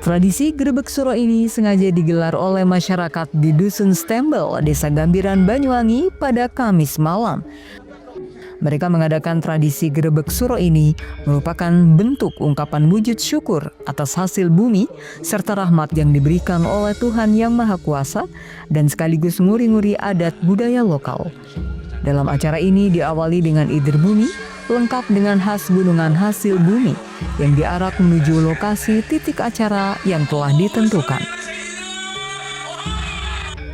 Tradisi Grebeg Suro ini sengaja digelar oleh masyarakat di Dusun Stembel, Desa Gambiran, Banyuwangi pada Kamis malam. Mereka mengadakan tradisi Grebeg Suro ini merupakan bentuk ungkapan wujud syukur atas hasil bumi serta rahmat yang diberikan oleh Tuhan Yang Maha Kuasa dan sekaligus nguri-nguri adat budaya lokal. Dalam acara ini diawali dengan Idir Bumi, lengkap dengan khas gunungan hasil bumi yang diarak menuju lokasi titik acara yang telah ditentukan.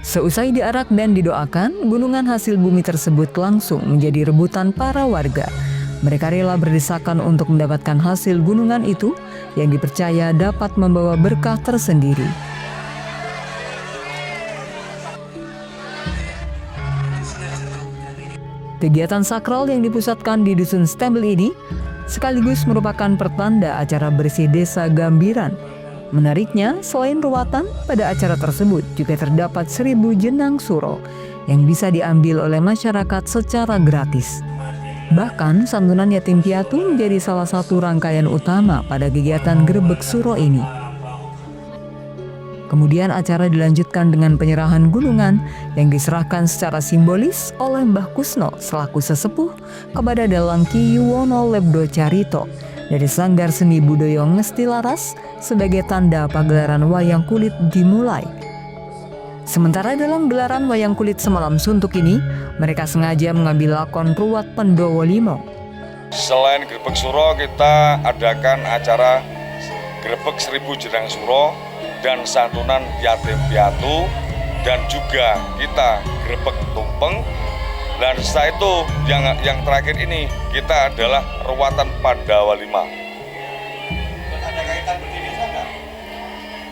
Seusai diarak dan didoakan, gunungan hasil bumi tersebut langsung menjadi rebutan para warga. Mereka rela berdesakan untuk mendapatkan hasil gunungan itu yang dipercaya dapat membawa berkah tersendiri. Kegiatan sakral yang dipusatkan di Dusun Stembel ini sekaligus merupakan pertanda acara bersih Desa Gambiran. Menariknya, selain ruatan, pada acara tersebut juga terdapat 1000 jenang suro yang bisa diambil oleh masyarakat secara gratis. Bahkan, santunan yatim piatu menjadi salah satu rangkaian utama pada kegiatan Grebeg Suro ini. Kemudian acara dilanjutkan dengan penyerahan gunungan yang diserahkan secara simbolis oleh Mbah Kusno selaku sesepuh kepada Dalang Ki Yuwono Lebdo Carito dari Sanggar Seni Budaya Ngesti Laras sebagai tanda pagelaran wayang kulit dimulai. Sementara dalam gelaran wayang kulit semalam suntuk ini, mereka sengaja mengambil lakon Ruwat Pendowo Limo. Selain Grebeg Suro, kita adakan acara Grebeg 1000 Jenang Suro dan santunan yatim piatu, dan juga kita grebeg tumpeng, dan setelah itu yang terakhir ini kita adalah ruwatan Pandawa 5. Ada kaitan berdiri sama?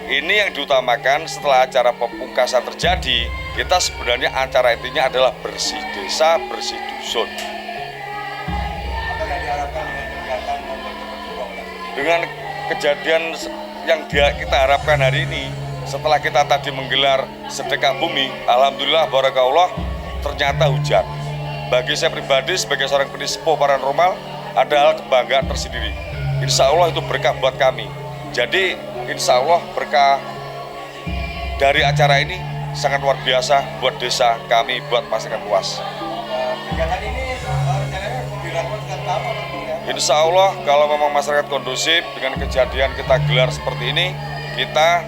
Ini yang diutamakan setelah acara pemungkasan terjadi, kita sebenarnya acara intinya adalah bersih desa, bersih dusun. Apa yang diharapkan dengan kegiatan dengan kejadian yang kita harapkan hari ini, setelah kita tadi menggelar sedekah bumi, alhamdulillah barakallah ternyata hujan. Bagi saya pribadi sebagai seorang penispo paranormal, ada hal kebanggaan tersendiri. Insya Allah itu berkah buat kami. Jadi insya Allah berkah dari acara ini sangat luar biasa buat desa kami, buat masyarakat luas. Kegiatan ini rencananya dilakukan lama? Insya Allah kalau memang masyarakat kondusif dengan kejadian kita gelar seperti ini, kita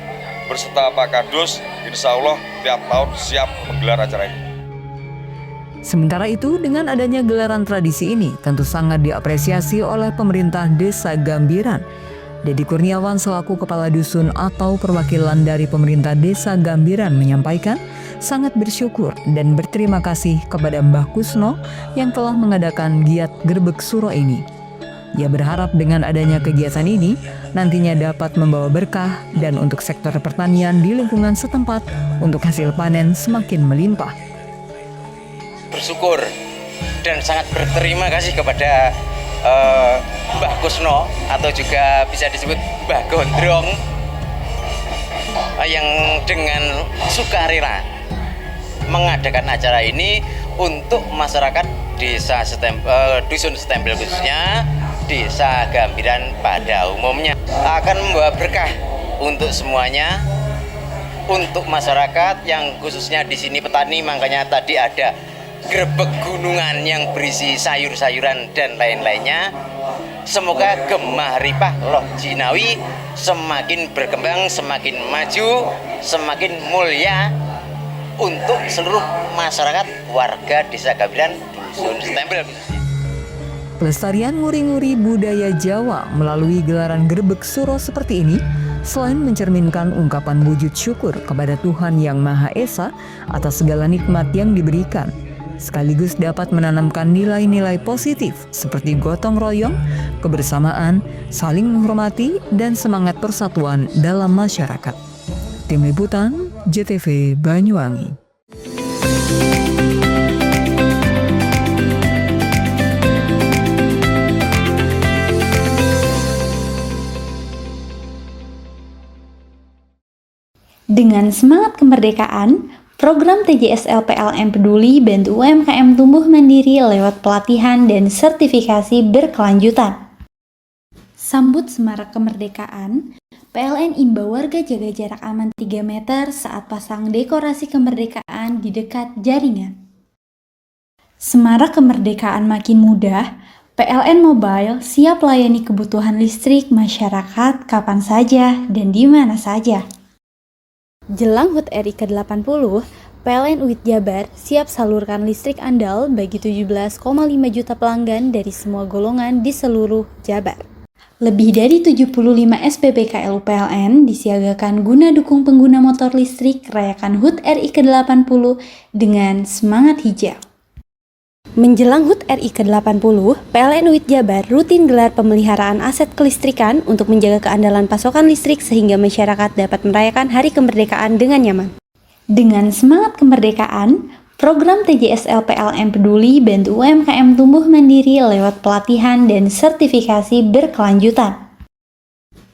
berserta Pak Kadus, insya Allah tiap tahun siap menggelar acara ini. Sementara itu, dengan adanya gelaran tradisi ini tentu sangat diapresiasi oleh pemerintah Desa Gambiran. Dedi Kurniawan selaku Kepala Dusun atau perwakilan dari pemerintah Desa Gambiran menyampaikan sangat bersyukur dan berterima kasih kepada Mbah Kusno yang telah mengadakan giat Grebeg Suro ini. Ia berharap dengan adanya kegiatan ini nantinya dapat membawa berkah dan untuk sektor pertanian di lingkungan setempat untuk hasil panen semakin melimpah. Bersyukur dan sangat berterima kasih kepada Mbah Kusno atau juga bisa disebut Mbah Gondrong yang dengan sukarela mengadakan acara ini untuk masyarakat dusun Stempel khususnya, Desa Gambiran pada umumnya, akan membawa berkah untuk semuanya, untuk masyarakat yang khususnya di sini petani. Makanya tadi ada grebek gunungan yang berisi sayur-sayuran dan lain-lainnya. Semoga Gemah Ripah Loh Jinawi semakin berkembang, semakin maju, semakin mulia untuk seluruh masyarakat warga Desa Gambiran dusun Stempel. Pelestarian nguri-nguri budaya Jawa melalui gelaran grebek suro seperti ini selain mencerminkan ungkapan wujud syukur kepada Tuhan Yang Maha Esa atas segala nikmat yang diberikan, sekaligus dapat menanamkan nilai-nilai positif seperti gotong royong, kebersamaan, saling menghormati, dan semangat persatuan dalam masyarakat. Tim Liputan JTV Banyuwangi. Dengan semangat kemerdekaan, program TJSL PLN Peduli bantu UMKM tumbuh mandiri lewat pelatihan dan sertifikasi berkelanjutan. Sambut Semarak Kemerdekaan, PLN imbau warga jaga jarak aman 3 meter saat pasang dekorasi kemerdekaan di dekat jaringan. Semarak kemerdekaan makin mudah, PLN Mobile siap layani kebutuhan listrik masyarakat kapan saja dan di mana saja. Jelang HUT RI ke-80, PLN UIT Jabar siap salurkan listrik andal bagi 17,5 juta pelanggan dari semua golongan di seluruh Jabar. Lebih dari 75 SPBKLU PLN disiagakan guna dukung pengguna motor listrik rayakan HUT RI ke-80 dengan semangat hijau. Menjelang HUT RI ke-80, PLN UIT Jabar rutin gelar pemeliharaan aset kelistrikan untuk menjaga keandalan pasokan listrik sehingga masyarakat dapat merayakan Hari Kemerdekaan dengan nyaman. Dengan semangat kemerdekaan, program TJSL PLN Peduli bantu UMKM tumbuh mandiri lewat pelatihan dan sertifikasi berkelanjutan.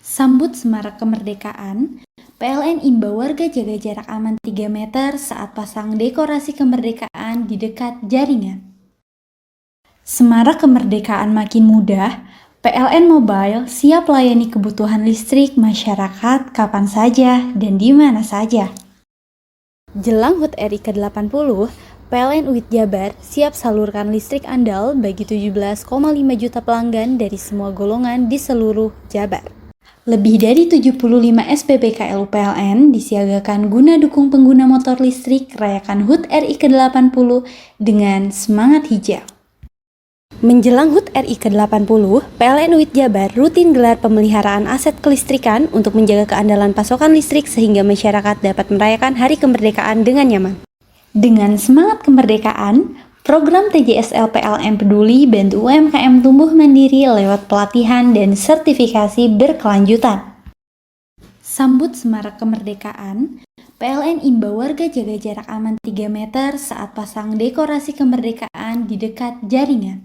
Sambut Semarak Kemerdekaan, PLN imbau warga jaga jarak aman 3 meter saat pasang dekorasi kemerdekaan di dekat jaringan. Semarak kemerdekaan makin mudah, PLN Mobile siap layani kebutuhan listrik masyarakat kapan saja dan di mana saja. Jelang HUT RI ke-80, PLN UIT Jabar siap salurkan listrik andal bagi 17,5 juta pelanggan dari semua golongan di seluruh Jabar. Lebih dari 75 SPBKLU PLN disiagakan guna dukung pengguna motor listrik rayakan HUT RI ke-80 dengan semangat hijau. Menjelang HUT RI ke-80, PLN UIT Jabar rutin gelar pemeliharaan aset kelistrikan untuk menjaga keandalan pasokan listrik sehingga masyarakat dapat merayakan Hari Kemerdekaan dengan nyaman. Dengan semangat kemerdekaan, program TJSL PLN Peduli bantu UMKM tumbuh mandiri lewat pelatihan dan sertifikasi berkelanjutan. Sambut Semarak Kemerdekaan, PLN imbau warga jaga jarak aman 3 meter saat pasang dekorasi kemerdekaan di dekat jaringan.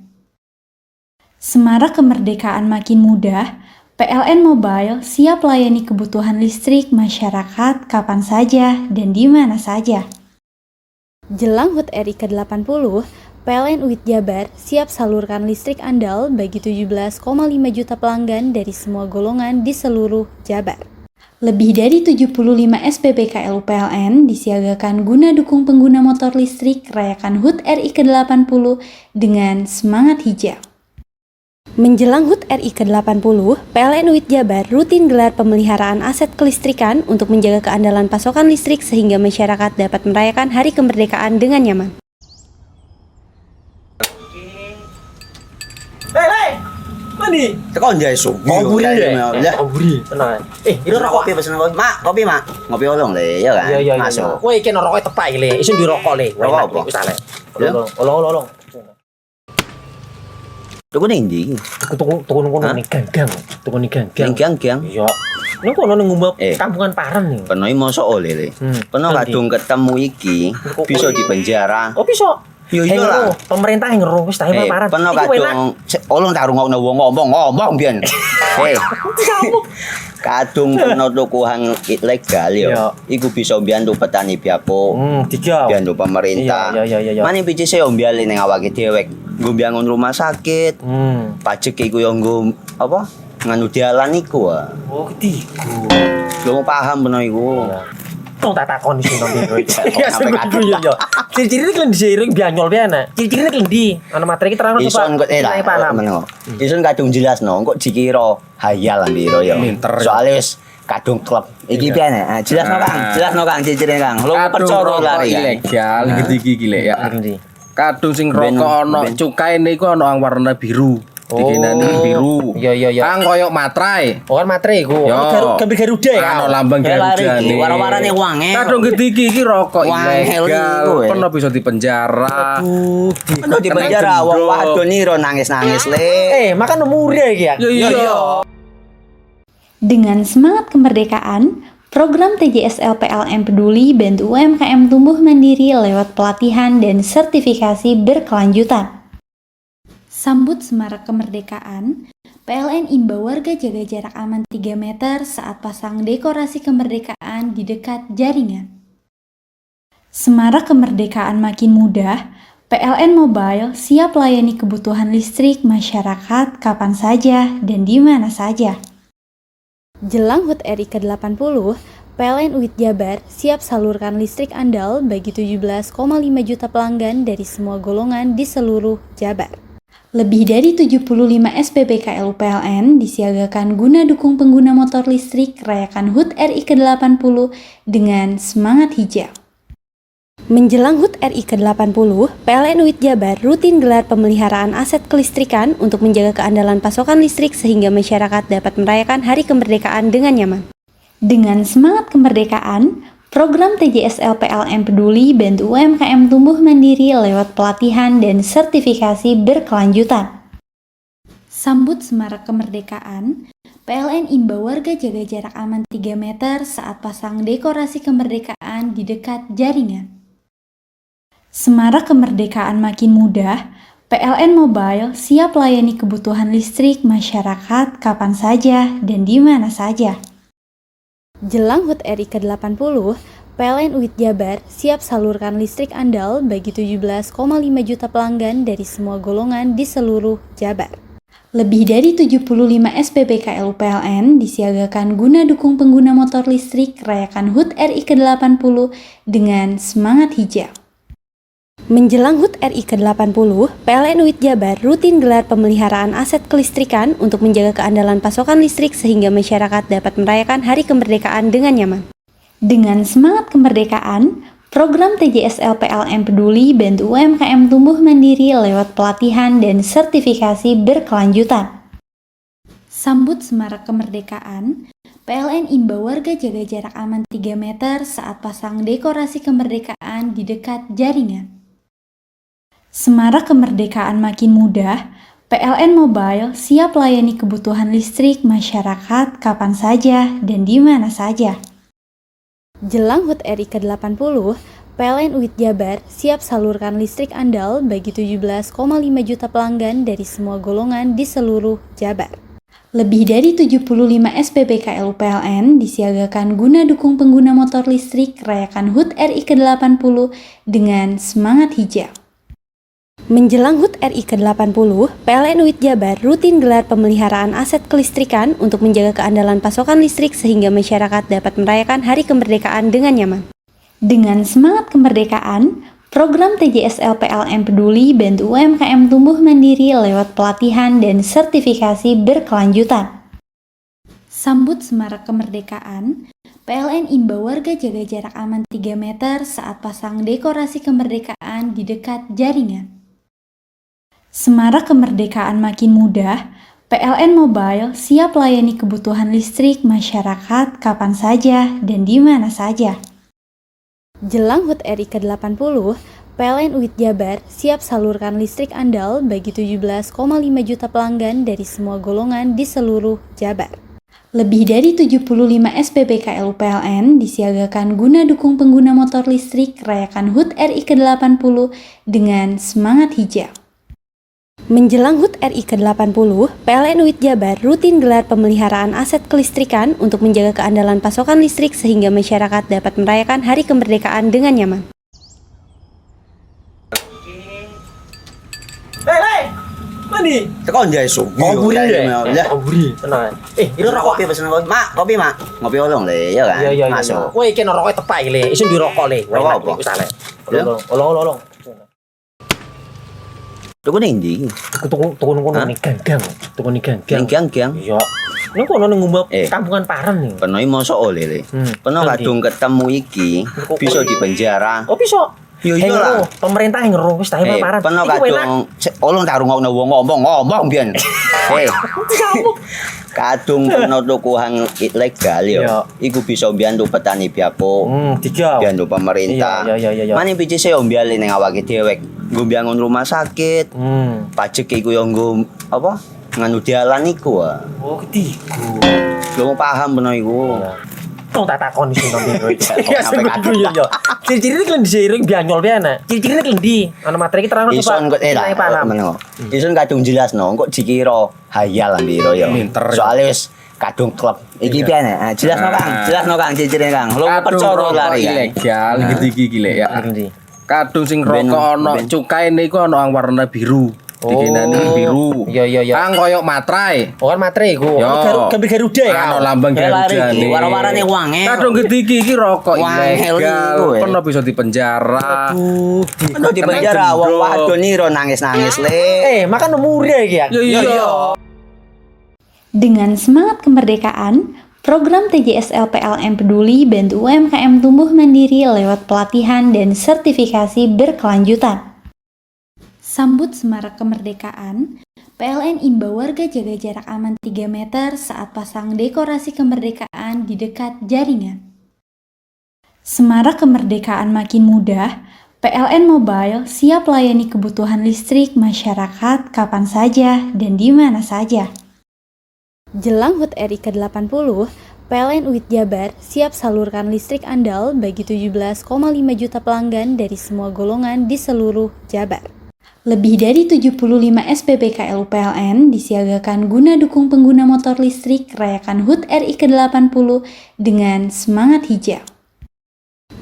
Semarak kemerdekaan makin mudah, PLN Mobile siap layani kebutuhan listrik masyarakat kapan saja dan di mana saja. Jelang HUT RI ke-80, PLN UIT Jabar siap salurkan listrik andal bagi 17,5 juta pelanggan dari semua golongan di seluruh Jabar. Lebih dari 75 SPBKLU PLN disiagakan guna dukung pengguna motor listrik rayakan HUT RI ke-80 dengan semangat hijau. Menjelang HUT RI ke-80, PLN UIT Jabar rutin gelar pemeliharaan aset kelistrikan untuk menjaga keandalan pasokan listrik sehingga masyarakat dapat merayakan Hari Kemerdekaan dengan nyaman. Hei, mandi. Tekan jaya subuh. Ngobrol ya. Ngobrol. Tenang. Ini rokok. Kopi pesen kopi. Mak, kopi mak. Ngopi olong le, ya kan? Iya. Masuk. Woi, kena rokok tepak le. Isun di rokok le. Rokok apa? Wis ale. Olong. Tuku ning ndi? Tuku ning ganggang. Tuku ning ganggang. Ning gang. Iya. Ning kono ning ngumba kampungan Paren nih. Kono iki mosok oleh le. Kono kadung ketemu iki bisa dipenjara. Oh bisa. Yo iya lah. Pemerintah yang ngeruh wis ta paparan. Peno kadung olong tak rungokno wong ngomong biyen. Kadung peno tukuhan ilegal yo. Iku bisa mbiyantu petani biako. Mbiyantu pemerintah. Mane biji se mbiale ning awake dhewe. Nggo mbiangun rumah sakit. Pajak iku yo nggo apa? Nganu dalan iku. Oh, ketiku. Lu paham peno iku. Tong tak takoni sing nang biro iki. Ya sebenarnya yo. Ciri-ciri klendi seiring bianyol piye ana. Ciri-cirine klendi. Ana materi iki terang Ison kok meneng. Ison kadung jelasno kok dikira hayal biro yo. Soale wis kadung klub. Iki piye nek? Jelasno Kang. Jelasno Kang ciri-cirine Kang. Lu percaya lari ilegal iki lek ya. Kadung sing rokok ana cukaine iku ana warna biru. Dikenani biru. Iya. Kang koyo materai. Oh kan materai iku. Gambar Garuda ya. Ana lambang Garuda iki. Warna-warnane wangi. Kadung iki rokok ilegal. Pernah bisa dipenjara. Pernah dipenjara wong wadon iro nangis-nangis le. Makan murah iki ya. Iya. Dengan semangat kemerdekaan, program TJSL PLN Peduli bantu UMKM tumbuh mandiri lewat pelatihan dan sertifikasi berkelanjutan. Sambut Semarak Kemerdekaan, PLN imbau warga jaga jarak aman 3 meter saat pasang dekorasi kemerdekaan di dekat jaringan. Semarak Kemerdekaan makin mudah, PLN Mobile siap layani kebutuhan listrik masyarakat kapan saja dan di mana saja. Jelang HUT RI ke-80, PLN UIT Jabar siap salurkan listrik andal bagi 17,5 juta pelanggan dari semua golongan di seluruh Jabar. Lebih dari 75 SPBKL PLN disiagakan guna dukung pengguna motor listrik rayakan HUT RI ke-80 dengan semangat hijau. Menjelang HUT RI ke-80, PLN UIT Jabar rutin gelar pemeliharaan aset kelistrikan untuk menjaga keandalan pasokan listrik sehingga masyarakat dapat merayakan Hari Kemerdekaan dengan nyaman. Dengan semangat kemerdekaan, program TJSL PLN Peduli bantu UMKM tumbuh mandiri lewat pelatihan dan sertifikasi berkelanjutan. Sambut Semarak Kemerdekaan, PLN imbau warga jaga jarak aman 3 meter saat pasang dekorasi kemerdekaan di dekat jaringan. Semarak Kemerdekaan makin mudah, PLN Mobile siap layani kebutuhan listrik masyarakat kapan saja dan di mana saja. Jelang HUT RI ke-80, PLN UIT Jabar siap salurkan listrik andal bagi 17,5 juta pelanggan dari semua golongan di seluruh Jabar. Lebih dari 75 SPBKL PLN disiagakan guna dukung pengguna motor listrik rayakan HUT RI ke-80 dengan semangat hijau. Menjelang HUT RI ke-80, PLN UIT Jabar rutin gelar pemeliharaan aset kelistrikan untuk menjaga keandalan pasokan listrik sehingga masyarakat dapat merayakan Hari Kemerdekaan dengan nyaman. Dengan semangat kemerdekaan, program TJSL PLN Peduli bantu UMKM tumbuh mandiri lewat pelatihan dan sertifikasi berkelanjutan. Sambut Semarak Kemerdekaan, PLN imbau warga jaga jarak aman 3 meter saat pasang dekorasi kemerdekaan di dekat jaringan. Semarak Kemerdekaan makin mudah, PLN Mobile siap layani kebutuhan listrik masyarakat kapan saja dan di mana saja. Jelang HUT RI ke-80, PLN UIT Jabar siap salurkan listrik andal bagi 17,5 juta pelanggan dari semua golongan di seluruh Jabar. Lebih dari 75 SPBKL PLN disiagakan guna dukung pengguna motor listrik rayakan HUT RI ke-80 dengan semangat hijau. Menjelang HUT RI ke-80, PLN UIT Jabar rutin gelar pemeliharaan aset kelistrikan untuk menjaga keandalan pasokan listrik sehingga masyarakat dapat merayakan Hari Kemerdekaan dengan nyaman. Dengan semangat kemerdekaan, program TJSL PLN Peduli bantu UMKM tumbuh mandiri lewat pelatihan dan sertifikasi berkelanjutan. Sambut Semarak Kemerdekaan, PLN imbau warga jaga jarak aman 3 meter saat pasang dekorasi kemerdekaan di dekat jaringan. Semarak Kemerdekaan makin mudah, PLN Mobile siap layani kebutuhan listrik masyarakat kapan saja dan di mana saja. Jelang HUT RI ke-80, PLN UIT Jabar siap salurkan listrik andal bagi 17,5 juta pelanggan dari semua golongan di seluruh Jabar. Lebih dari 75 SPBKL PLN disiagakan guna dukung pengguna motor listrik rayakan HUT RI ke-80 dengan semangat hijau. Menjelang HUT RI ke-80, PLN UIT Jabar rutin gelar pemeliharaan aset kelistrikan untuk menjaga keandalan pasokan listrik sehingga masyarakat dapat merayakan Hari Kemerdekaan dengan nyaman. Mandi. Tekan jaya su. Oburi ya. Oburi. Tenang. Ini rokok. Kopi pesen kopi. Mak, kopi mak. Ngopi olong le, ya kan? Iya. Masuk. Woi, iki rokok tepak iki le. Isin dirokok le. Rokok apa? Wis ale. Olong. Tuku ning ndi? Tuku ngono ning gang. Tuku ning gang. Gang. Iya. Ning kono ning ngumba kampungan Paren nih. Peno iki mosok oleh le. Peno kadung ketemu iki bisa dipenjara. Oh, bisa. Yo iya lah. Pemerintah yang ngeru wis ta Paren. Peno kadung olong tak rungokno wong ngomong biyen. Kadung peno tukuhan ilegal yo. Iku bisa mbiyantu petani biako. Mbiyantu pemerintah. Iya. Mane picise yo mbiali ning awake dhewek. Nggo mbangun rumah sakit. Pajak iku yo nggo apa? Nganu dalan iku. Oh, ketiku. Lu paham peno iku. Tong tak takoni sing nang dhewe. Ya yo. Ciri-ciri iki diseiring bianyol piye ana. Ciri-ciri klendi. Ana materi iki terang Ison kok paham. Ison kadung jelasno kok dikira hayal ambiro yo. Soale wis kadung klub. Iki piye nek? Jelasno Kang ciri-cirine Kang. Lu percaya lari ilegal iki le ya. Kadung sing rokok ana cukaine iku ana warna biru. Dikenani biru. Iya. Kang koyo materai. Oh, kan materai iku. Gambar Garuda ya. Ana lambang Garuda. Warna-warnane wange. Kadung gede iki rokok ilegal. Pernah bisa dipenjara. Kok dipenjara wong wadon iro nangis-nangis le. Makan murah iki ya. Iya. Dengan semangat kemerdekaan, program TJSL PLN Peduli bantu UMKM tumbuh mandiri lewat pelatihan dan sertifikasi berkelanjutan. Sambut Semarak Kemerdekaan, PLN imbau warga jaga jarak aman 3 meter saat pasang dekorasi kemerdekaan di dekat jaringan. Semarak Kemerdekaan makin mudah, PLN Mobile siap layani kebutuhan listrik masyarakat kapan saja dan di mana saja. Jelang HUT RI ke-80, PLN UIT Jabar siap salurkan listrik andal bagi 17,5 juta pelanggan dari semua golongan di seluruh Jabar. Lebih dari 75 SPBKL PLN disiagakan guna dukung pengguna motor listrik rayakan HUT RI ke-80 dengan semangat hijau.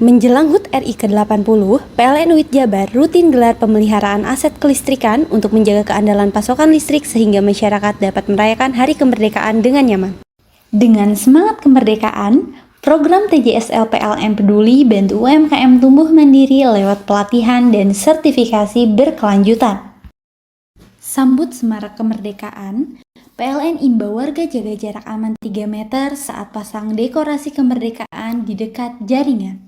Menjelang HUT RI ke-80, PLN UIT Jabar rutin gelar pemeliharaan aset kelistrikan untuk menjaga keandalan pasokan listrik sehingga masyarakat dapat merayakan Hari Kemerdekaan dengan nyaman. Dengan semangat kemerdekaan, program TJSL PLN Peduli bantu UMKM tumbuh mandiri lewat pelatihan dan sertifikasi berkelanjutan. Sambut Semarak Kemerdekaan, PLN imbau warga jaga jarak aman 3 meter saat pasang dekorasi kemerdekaan di dekat jaringan.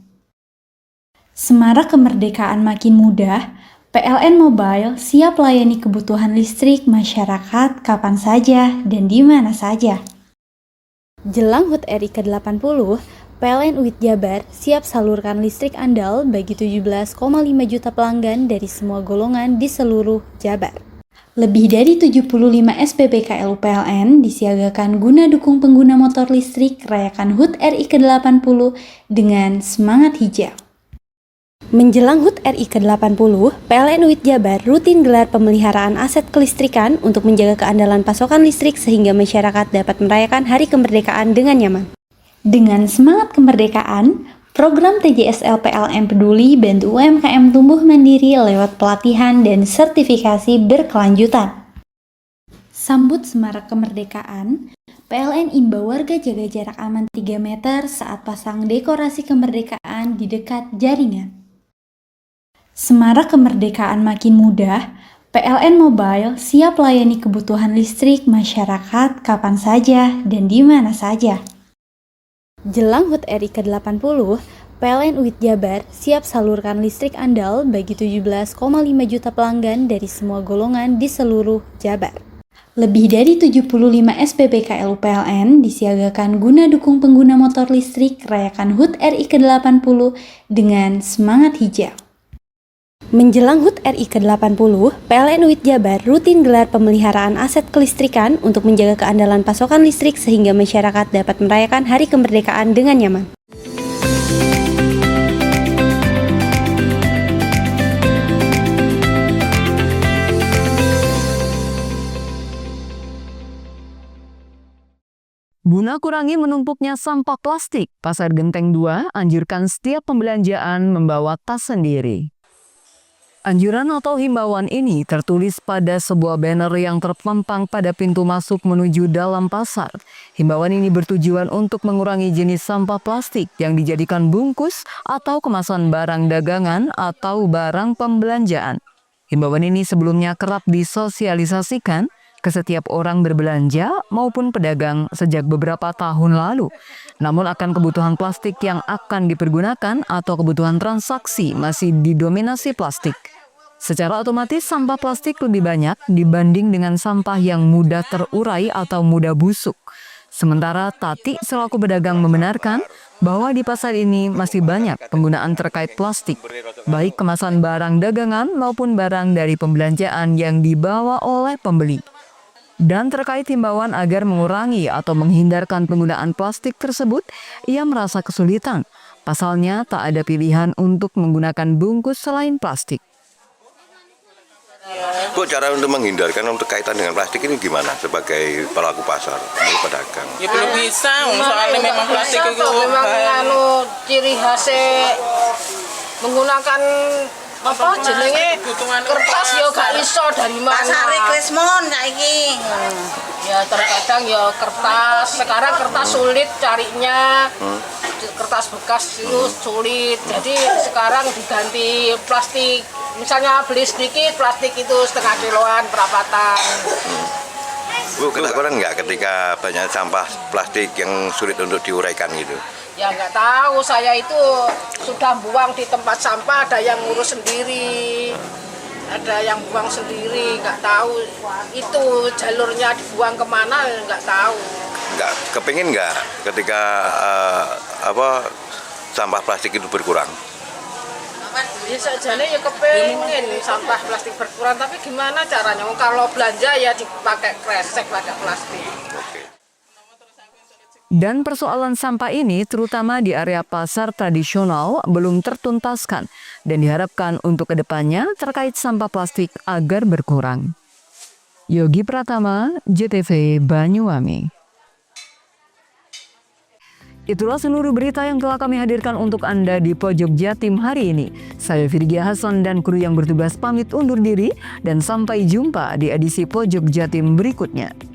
Semarak Kemerdekaan makin mudah, PLN Mobile siap layani kebutuhan listrik masyarakat kapan saja dan di mana saja. Jelang HUT RI ke-80, PLN UIT Jabar siap salurkan listrik andal bagi 17,5 juta pelanggan dari semua golongan di seluruh Jabar. Lebih dari 75 SPBKL PLN disiagakan guna dukung pengguna motor listrik rayakan HUT RI ke-80 dengan semangat hijau. Menjelang HUT RI ke-80, PLN UIT Jabar rutin gelar pemeliharaan aset kelistrikan untuk menjaga keandalan pasokan listrik sehingga masyarakat dapat merayakan Hari Kemerdekaan dengan nyaman. Dengan semangat kemerdekaan, program TJSL PLN Peduli bantu UMKM tumbuh mandiri lewat pelatihan dan sertifikasi berkelanjutan. Sambut Semarak Kemerdekaan, PLN imbau warga jaga jarak aman 3 meter saat pasang dekorasi kemerdekaan di dekat jaringan. Semarak Kemerdekaan makin mudah, PLN Mobile siap layani kebutuhan listrik masyarakat kapan saja dan di mana saja. Jelang HUT RI ke-80, PLN UIT Jabar siap salurkan listrik andal bagi 17,5 juta pelanggan dari semua golongan di seluruh Jabar. Lebih dari 75 SPBKL PLN disiagakan guna dukung pengguna motor listrik rayakan HUT RI ke-80 dengan semangat hijau. Menjelang HUT RI ke-80, PLN UIT Jabar rutin gelar pemeliharaan aset kelistrikan untuk menjaga keandalan pasokan listrik sehingga masyarakat dapat merayakan Hari Kemerdekaan dengan nyaman. Guna kurangi menumpuknya sampah plastik, Pasar Genteng 2 anjurkan setiap pembelanjaan membawa tas sendiri. Anjuran atau himbauan ini tertulis pada sebuah banner yang terpampang pada pintu masuk menuju dalam pasar. Himbauan ini bertujuan untuk mengurangi jenis sampah plastik yang dijadikan bungkus atau kemasan barang dagangan atau barang pembelanjaan. Himbauan ini sebelumnya kerap disosialisasikan ke setiap orang berbelanja maupun pedagang sejak beberapa tahun lalu. Namun akan kebutuhan plastik yang akan dipergunakan atau kebutuhan transaksi masih didominasi plastik. Secara otomatis sampah plastik lebih banyak dibanding dengan sampah yang mudah terurai atau mudah busuk. Sementara Tati selaku pedagang membenarkan bahwa di pasar ini masih banyak penggunaan terkait plastik, baik kemasan barang dagangan maupun barang dari pembelanjaan yang dibawa oleh pembeli. Dan terkait himbauan agar mengurangi atau menghindarkan penggunaan plastik tersebut, ia merasa kesulitan. Pasalnya tak ada pilihan untuk menggunakan bungkus selain plastik. Bu, cara untuk menghindarkan untuk kaitan dengan plastik ini gimana sebagai pelaku pasar, pedagang? Ya belum bisa, soalnya memang plastik itu memang ciri khasnya menggunakan apa jenenge kertas ya gak iso dari mana. Pasare Krismon saiki. Ya terkadang ya kertas, sekarang kertas sulit carinya. Kertas bekas itu sulit. Jadi sekarang diganti plastik. Misalnya beli sedikit plastik itu setengah kiloan perapatan. Bu, ketakutan nggak ketika banyak sampah plastik yang sulit untuk diuraikan gitu? Ya nggak tahu, saya itu sudah buang di tempat sampah, ada yang ngurus sendiri, ada yang buang sendiri, nggak tahu itu jalurnya dibuang kemana, nggak tahu. Nggak, kepingin nggak ketika sampah plastik itu berkurang? Ya sajane ya kepingin sampah plastik berkurang, tapi gimana caranya? Kalau belanja ya dipakai kresek pakai plastik. Dan persoalan sampah ini terutama di area pasar tradisional belum tertuntaskan dan diharapkan untuk kedepannya terkait sampah plastik agar berkurang. Yogi Pratama, JTV Banyuwangi. Itulah seluruh berita yang telah kami hadirkan untuk Anda di Pojok Jatim hari ini. Saya Virgia Hasan dan kru yang bertugas pamit undur diri dan sampai jumpa di edisi Pojok Jatim berikutnya.